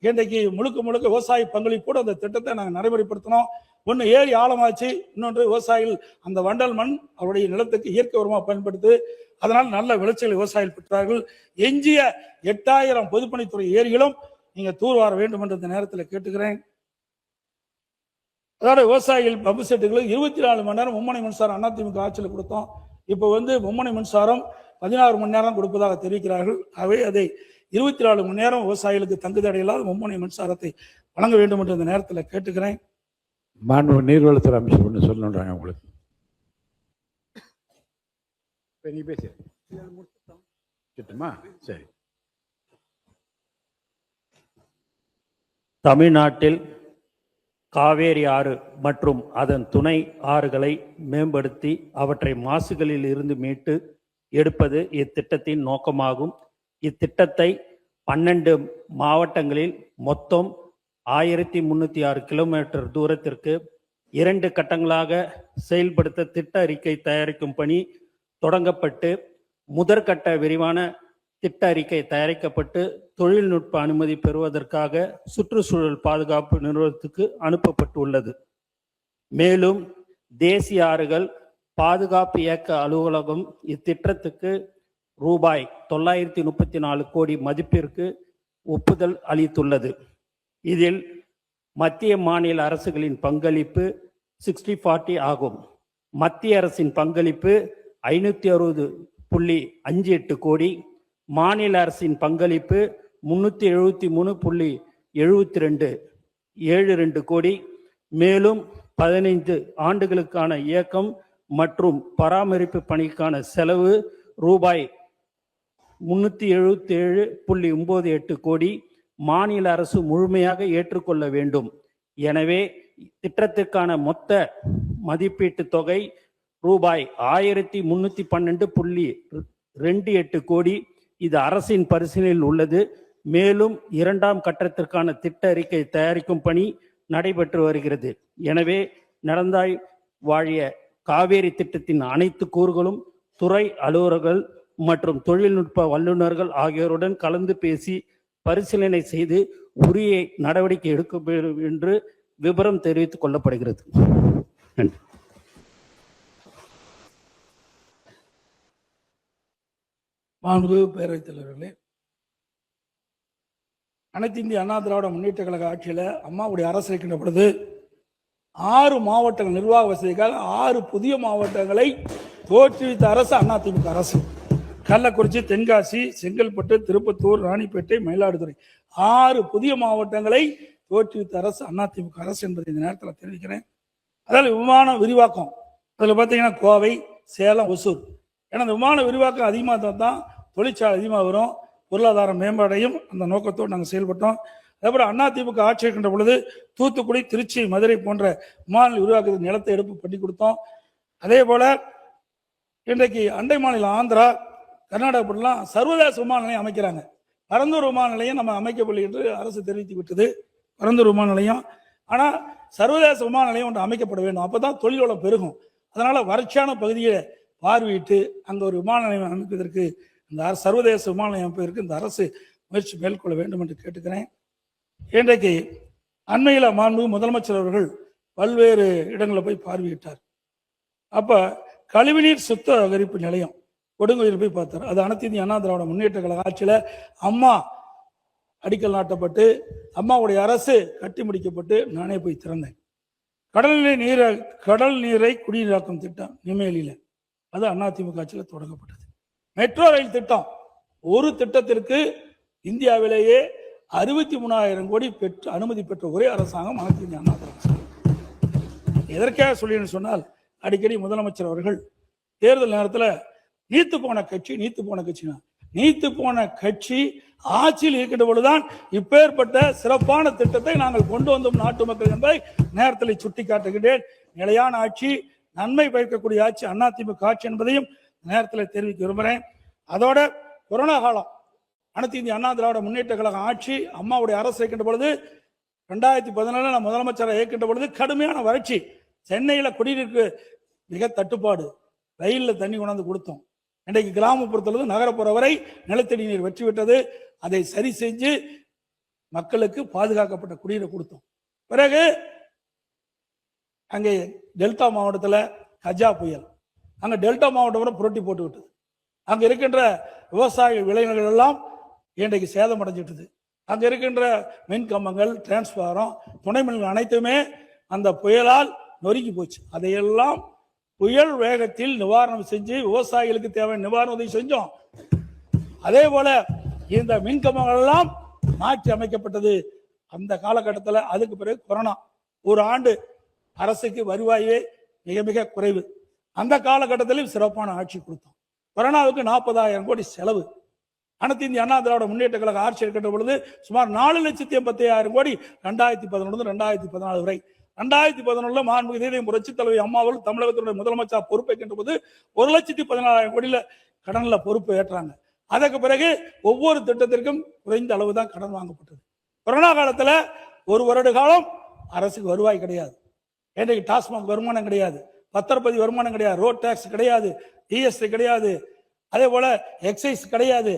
இன்றைக்கு முழுக்க விவசாய பங்களிப்போடு அந்த திட்டத்தை நாங்கள் நடைமுறைப்படுத்தினோம். ஒன்று ஏரி ஆழமாச்சு, இன்னொன்று விவசாயிகள் அந்த வண்டல் மண் அவருடைய நிலத்துக்கு இயற்கை உரமாக பயன்படுத்து, அதனால் நல்ல விளைச்சல் விவசாயிகள் பெற்றார்கள். எஞ்சிய 8000 பொதுப்பணித்துறை ஏரிகளும் நீங்க தூர்வார வேண்டும் என்ற இந்த நேரத்தில் கேட்டுக்கிறேன். அதோட விவசாயிகள் பம்பு செட்டுகளுக்கு 24 மணி நேரம் மும்முனை மின்சாரம் அதிமுக ஆட்சியில் கொடுத்தோம். இப்போ மும்முனை மின்சாரம் 16 மணி நேரம் கொடுப்பதாக தெரிவிக்கிறார்கள். அவை அதை 24 மணி நேரம் விவசாயிகளுக்கு தங்குதடையில்லாத மும்முனை மின்சாரத்தை வழங்க வேண்டும் என்று இந்த நேரத்தில் கேட்டுக்கிறேன். மாண்பு நீர்வளத்துறை அமைச்சர் ஒன்று சொல்லணுன்றாங்க உங்களுக்கு. நீ பேசு. சரி. தமிழ்நாட்டில் காவேரி ஆறு மற்றும் அதன் துணை ஆறுகளை மேம்படுத்தி அவற்றை மாசுகளில் இருந்து மீட்டு எடுப்பது இத்திட்டத்தின் நோக்கமாகும். இத்திட்டத்தை 12 மாவட்டங்களில் மொத்தம் 1306 கிலோமீட்டர் தூரத்திற்கு 2 கட்டங்களாக செயல்படுத்த திட்ட அறிக்கை தயாரிக்கும் பணி தொடங்கப்பட்டு முதற்கட்ட விரிவான திட்ட அறிக்கை தயாரிக்கப்பட்டு தொழில்நுட்ப அனுமதி பெறுவதற்காக சுற்றுச்சூழல் பாதுகாப்பு நிறுவனத்துக்கு அனுப்பப்பட்டுள்ளது. மேலும் தேசிய ஆறுகள் பாதுகாப்பு இயக்க அலுவலகம் இத்திட்டத்துக்கு ரூபாய் 934 கோடி மதிப்பிற்கு ஒப்புதல் அளித்துள்ளது. இதில் மத்திய மாநில அரசுகளின் பங்களிப்பு 60-40 ஆகும். மத்திய அரசின் பங்களிப்பு 560.58 கோடி, மாநில அரசின் பங்களிப்பு 373.72 கோடி. மேலும் 15 ஆண்டுகளுக்கான இயக்கம் மற்றும் பராமரிப்பு பணிக்கான செலவு ரூபாய் 377.98 கோடி மாநில அரசு முழுமையாக ஏற்றுக்கொள்ள வேண்டும். எனவே திட்டத்திற்கான மொத்த மதிப்பீட்டு தொகை ரூபாய் 1312.28 கோடி. இது அரசின் பரிசீலனையில் உள்ளது. மேலும் 2ஆம் கட்டத்திற்கான திட்ட அறிக்கை தயாரிக்கும் பணி நடைபெற்று வருகிறது. எனவே நடந்தாய் வாழிய காவேரி திட்டத்தின் அனைத்து கூறுகளும் துறை அலுவலர்கள் மற்றும் தொழில்நுட்ப வல்லுநர்கள் ஆகியோருடன் கலந்து பேசி பரிசீலனை செய்து உரிய நடவடிக்கை எடுக்க வேண்டும் என்று விபரம் தெரிவித்துக் கொள்ளப்படுகிறது. நன்றி. மாண்புமிகு பேரவைத் தலைவர்களே, அனைத்து இந்திய அண்ணா திராவிட முன்னேற்ற கழக ஆட்சியில் அம்மாவுடைய அரசு இருக்கின்ற பொழுது 6 மாவட்டங்கள் நிர்வாக வசதிக்காக 6 புதிய மாவட்டங்களை தோற்றுவித்த அரசு அதிமுக அரசு. கள்ளக்குறிச்சி, தென்காசி, செங்கல்பட்டு, திருப்பத்தூர், ராணிப்பேட்டை, மயிலாடுதுறை 6 புதிய மாவட்டங்களை தோற்றுவித்த அரசு அதிமுக அரசு என்பதை இந்த நேரத்தில் தெரிவிக்கிறேன். அதாவது விமான விரிவாக்கம், அதில் பார்த்தீங்கன்னா கோவை, சேலம், ஒசூர். ஏன்னா அந்த விமான விரிவாக்கம் அதிகமாக தான் தொழிற்சாலை அதிகமாக வரும், பொருளாதாரம் மேம்பாடையும். அந்த நோக்கத்தோடு நாங்கள் செயல்பட்டோம். அதேபோல் அதிமுக ஆட்சி இருக்கின்ற பொழுது தூத்துக்குடி, திருச்சி, மதுரை போன்ற விமான விரிவாக்கத்துக்கு நிலத்தை எடுப்பு பண்ணி கொடுத்தோம். அதே போல இன்றைக்கு அண்டை மாநிலம் ஆந்திரா, கர்நாடகப்படலாம் சர்வதேச விமான நிலையம் அமைக்கிறாங்க. பரந்தூர் விமான நிலையம் நம்ம அமைக்கவில்லை என்று அரசு தெரிவித்து விட்டது. பரந்தூர் விமான நிலையம், ஆனால் சர்வதேச விமான நிலையம் ஒன்று அமைக்கப்பட வேண்டும். அப்போதான் தொழில் வளம் பெருகும். அதனால வறட்சியான பகுதியை பார்வையிட்டு அங்கே ஒரு விமான நிலையம் அமைப்பதற்கு, இந்த சர்வதேச விமான நிலையம் அமைப்பதற்கு இந்த அரசு முயற்சி மேற்கொள்ள வேண்டும் என்று கேட்டுக்கிறேன். இன்றைக்கு அண்மையில் மாண்புமிகு முதலமைச்சர் அவர்கள் பல்வேறு இடங்களில் போய் பார்வையிட்டார். அப்ப கழிவுநீர் சுத்திகரிப்பு நிலையம் கொடுங்கோயில் போய் பார்த்தார். அது அனைத்து இந்திய அண்ணா திராவிட முன்னேற்ற கழக ஆட்சியில் அம்மா அடிக்கல் நாட்டப்பட்டு அம்மாவுடைய அரசு கட்டி முடிக்கப்பட்டு நானே போய் திறந்தேன். கடல் நீரை குடிநீராக்கும் திட்டம் நெய்வேலியில், அது அதிமுக ஆட்சியில் தொடங்கப்பட்டது. மெட்ரோ ரயில் திட்டம், ஒரு திட்டத்திற்கு இந்தியாவிலேயே 63,000 கோடி பெற்று அனுமதி பெற்ற ஒரே அரசாங்கம் அனைத்து இந்திய அண்ணா திராவிட. எதற்காக சொல்லி சொன்னால், அடிக்கடி முதலமைச்சர் அவர்கள் தேர்தல் நேரத்தில் நீத்து போன கட்சி ஆட்சியில் இருக்கின்ற பொழுதுதான் இப்பேற்பட்ட சிறப்பான திட்டத்தை நாங்கள் கொண்டு வந்தோம் நாட்டு மக்கள் என்பதை நேரத்தில் சுட்டி காட்டுகின்றேன். நிலையான ஆட்சி, நன்மை பயக்கக்கூடிய ஆட்சி அதிமுக ஆட்சி என்பதையும் நேரத்தில் தெரிவிக்க விரும்புகிறேன். அதோட கொரோனா காலம், அனைத்து இந்திய அண்ணா திராவிட முன்னேற்ற கழக ஆட்சி அம்மாவுடைய அரசு இருக்கின்ற பொழுது 2014 முதலமைச்சரை இயக்கின்ற பொழுது கடுமையான வறட்சி, சென்னையில் குடிநீருக்கு மிக தட்டுப்பாடு, ரயிலில் தண்ணி கொண்டாந்து கொடுத்தோம். இன்றைக்கு கிராமப்புறத்திலிருந்து நகரப்புற வரை நிலத்தடி நீர் வெற்றி விட்டது. அதை சரி செஞ்சு மக்களுக்கு பாதுகாக்கப்பட்ட குடிநீரை கொடுத்தோம். பிறகு அங்கே டெல்டா மாவட்டத்தில் கஜா புயல், அங்கே டெல்டா மாவட்டம் புரட்டி போட்டு விட்டது. அங்கே இருக்கின்ற விவசாய விளைநிலங்கள் எல்லாம் இன்றைக்கு சேதம் அடைஞ்சிட்டது. அங்கே இருக்கின்ற மின்கம்பங்கள், டிரான்ஸ்பாரம், துணை மின்கள் அனைத்துமே அந்த புயலால் நொறுங்கி போச்சு. அதையெல்லாம் புயல் வேகத்தில் நிவாரணம் செஞ்சு விவசாயிகளுக்கு தேவையான நிவாரண உதவி செஞ்சோம். அதே போல இந்த மின்கம்பங்கள் எல்லாம் மாற்றி அமைக்கப்பட்டது அந்த காலகட்டத்தில். அதுக்கு பிறகு கொரோனா, ஒரு ஆண்டு அரசுக்கு வருவாயே மிக மிக குறைவு. அந்த காலகட்டத்திலும் சிறப்பான ஆட்சி கொடுத்தோம். கொரோனாவுக்கு 40,000 கோடி செலவு. அனைத்து இந்திய அண்ணா திராவிட முன்னேற்ற கழக ஆட்சி இருக்கின்ற பொழுது சுமார் 4,80,000 கோடி 2011 2014 வரை. 2011 மாண்புமிகு புரட்சித் தலைவி அம்மாவில் தமிழகத்தினுடைய முதலமைச்சர் பொறுப்பேற்கின்ற போது 1,14,000 கோடியில கடன்ல பொறுப்பு ஏற்றாங்க. அதற்கு பிறகு ஒவ்வொரு திட்டத்திற்கும் குறைந்த அளவு தான் கடன் வாங்கப்பட்டது. கொரோனா காலத்துல ஒரு வருட காலம் அரசுக்கு வருவாய் கிடையாது. இன்றைக்கு டாஸ்மாக் வருமானம் கிடையாது, பத்திரப்பதிவு வருமானம் கிடையாது, ரோட் டாக்ஸ் கிடையாது, ஜிஎஸ்டி கிடையாது, அதே போல எக்ஸைஸ் கிடையாது.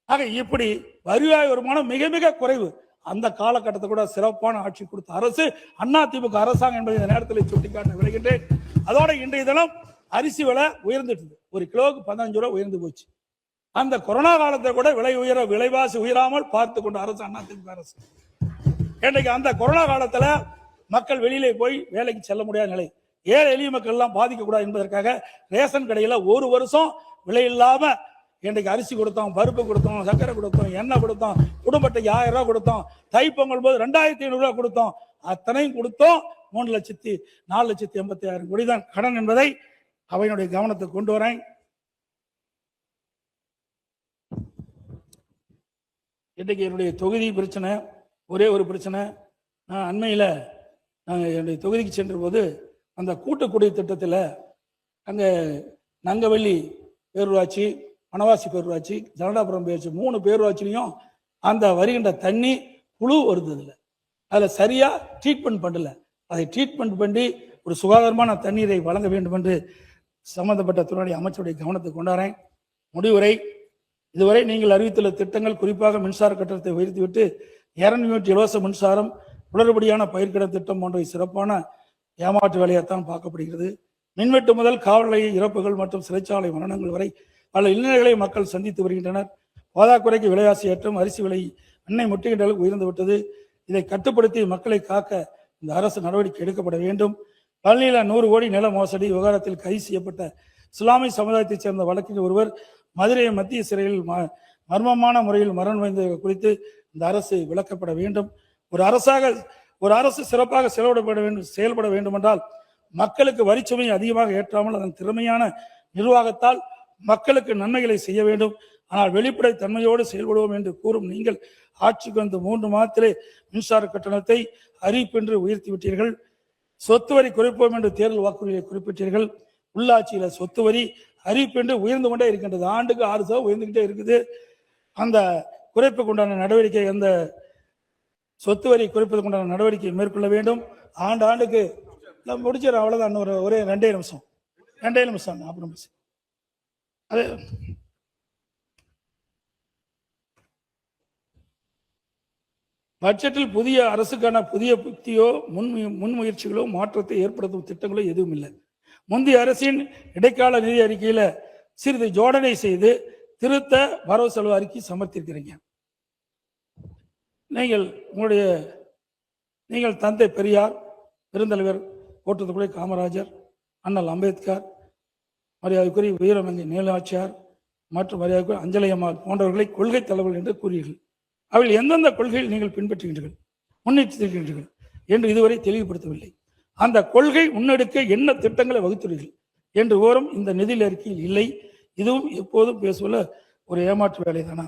ஆக இப்படி வருவாய் வருமானம் மிக மிக குறைவு. அந்த காலகட்டத்தை கூட சிறப்பான ஆட்சி கொடுத்த அரசு அதிமுக அரசாங்கம் என்பதை இந்த நேரத்தில் சுட்டிக்காட்ட விளைகின்றேன். அதோட இன்றைய தினம் அரிசி விலை உயர்ந்துட்டு, ஒரு கிலோவுக்கு 15 ரூபாய் உயர்ந்து போச்சு. அந்த கொரோனா காலத்தை கூட விலைவாசி உயராமல் பார்த்து கொண்ட அரசு அதிமுக அரசு. இன்றைக்கு அந்த கொரோனா காலத்துல மக்கள் வெளியிலே போய் வேலைக்கு செல்ல முடியாத நிலை, ஏழை எளிய மக்கள் எல்லாம் பாதிக்கக்கூடாது என்பதற்காக ரேஷன் கடையில ஒரு வருஷம் விலை இல்லாம இன்றைக்கு அரிசி கொடுத்தோம், பருப்பு கொடுத்தோம், சர்க்கரை கொடுத்தோம், எண்ணெய் கொடுத்தோம், குடும்பத்துக்கு 1000 ரூபாய் கொடுத்தோம், தைப்பொங்கல் போது 2,500 ரூபாய் கொடுத்தோம். அத்தனையும் கொடுத்தோம். 3,04,80,000 கோடி தான் கடன் என்பதை அவையினுடைய கவனத்துக்கு கொண்டு வரேன். இன்றைக்கு என்னுடைய தொகுதி பிரச்சனை, ஒரே ஒரு பிரச்சனை. நான் அண்மையில் நாங்கள் என்னுடைய தொகுதிக்கு சென்ற போது அந்த கூட்டுக்குடி திட்டத்தில் அங்கே நங்கவள்ளி பேரூராட்சி, வனவாசி பேரூராட்சி, ஜனடாபுரம் பேரூராட்சி 3 பேரூராட்சிலையும் அந்த வருகின்ற தண்ணி புழு வருது. அதில் சரியா ட்ரீட்மெண்ட் பண்ணல. அதை ட்ரீட்மெண்ட் பண்ணி ஒரு சுகாதாரமான தண்ணீரை வழங்க வேண்டும் என்று சம்பந்தப்பட்ட துறை அமைச்சருடைய கவனத்துக்கு கொண்டாடுறேன். முடிவுரை, இதுவரை நீங்கள் அறிவித்துள்ள திட்டங்கள், குறிப்பாக மின்சார கட்டணத்தை உயர்த்திவிட்டு 200 யூனிட் இலவச மின்சாரம், உடனடியான பயிர்க்கட திட்டம் போன்ற சிறப்பான ஏமாற்று வேலையாத்தான் பார்க்கப்படுகிறது. மின்வெட்டு முதல் காவல் நிலைய இறப்புகள் மற்றும் சிறைச்சாலை மரணங்கள் வரை பல இன்னல்களை மக்கள் சந்தித்து வருகின்றனர். போதாக்குறைக்கு விலைவாசி ஏற்றம், அரிசி விலை எண்ணெய் முட்டுகின்ற அளவுக்கு உயர்ந்து விட்டது. இதை கட்டுப்படுத்தி மக்களை காக்க இந்த அரசு நடவடிக்கை எடுக்கப்பட வேண்டும். பழனியில் 100 கோடி நில மோசடி விவகாரத்தில் கைது செய்யப்பட்ட இஸ்லாமிய சமுதாயத்தைச் சேர்ந்த வழக்கில் ஒருவர் மதுரை மத்திய சிறையில் மர்மமான முறையில் மரணம் அடைந்தது குறித்து இந்த அரசு விளக்கப்பட வேண்டும். ஒரு அரசு சிறப்பாக செயல்பட வேண்டும் என்றால் மக்களுக்கு வரிச்சுமையை அதிகமாக ஏற்றாமல் அதன் திறமையான நிர்வாகத்தால் மக்களுக்கு நன்மைகளை செய்ய வேண்டும். ஆனால் வெளிப்படை தன்மையோடு செயல்படுவோம் என்று கூறும் நீங்கள் ஆட்சிக்கு வந்து 3 மாதத்திலே மின்சார கட்டணத்தை அறிவிப்பென்று உயர்த்திவிட்டீர்கள். சொத்து வரி குறைப்போம் என்று தேர்தல் வாக்குறுதியை குறிப்பிட்டீர்கள். உள்ளாட்சியில சொத்து வரி அறிவிப்பென்று உயர்ந்து கொண்டே இருக்கின்றது. ஆண்டுக்கு 6% உயர்ந்துகிட்டே இருக்குது. அந்த குறைப்புக்கு உண்டான நடவடிக்கை, அந்த சொத்து வரி குறைப்பதற்கு உண்டான நடவடிக்கை மேற்கொள்ள வேண்டும். ஆண்டுக்கு முடிச்சிடறேன், அவ்வளவுதான். ஒரே 2 நிமிஷம் அப்புறம் அது பட்ஜெட்டில் புதிய அரசுக்கான புதிய புத்தியோ முன்முயற்சிகளோ மாற்றத்தை ஏற்படுத்தும் திட்டங்களோ எதுவும் இல்லை. முந்தைய அரசின் இடைக்கால நிதி அறிக்கையில சிறிது ஜோடனை செய்து திருத்த வரவு செலவு அறிக்கை சமர்ப்பித்திருக்கிறீங்க. நீங்கள் தந்தை பெரியார், பெருந்தலைவர் போற்றுதற்குரிய காமராஜர், அண்ணல் அம்பேத்கர், மரியாதைக்குரிய வீரமங்கை நீலாட்சியார் மற்றும் மரியாதைக்குரிய அஞ்சலி அம்மாள் போன்றவர்களை கொள்கை தலைவர்கள் என்று கூறுவீர்கள். அவர்கள் எந்தெந்த கொள்கையில் நீங்கள் பின்பற்றுகின்றீர்கள், முன்னெடுத்திருக்கின்றீர்கள் என்று இதுவரை தெளிவுபடுத்தவில்லை. அந்த கொள்கை முன்னெடுக்க என்ன திட்டங்களை வகுத்துள்ளீர்கள் என்று விவரம் இந்த நிதி அறிக்கையில் இல்லை. இதுவும் எப்போதும் பேசுவதில் ஒரு ஏமாற்று வேலை தானா?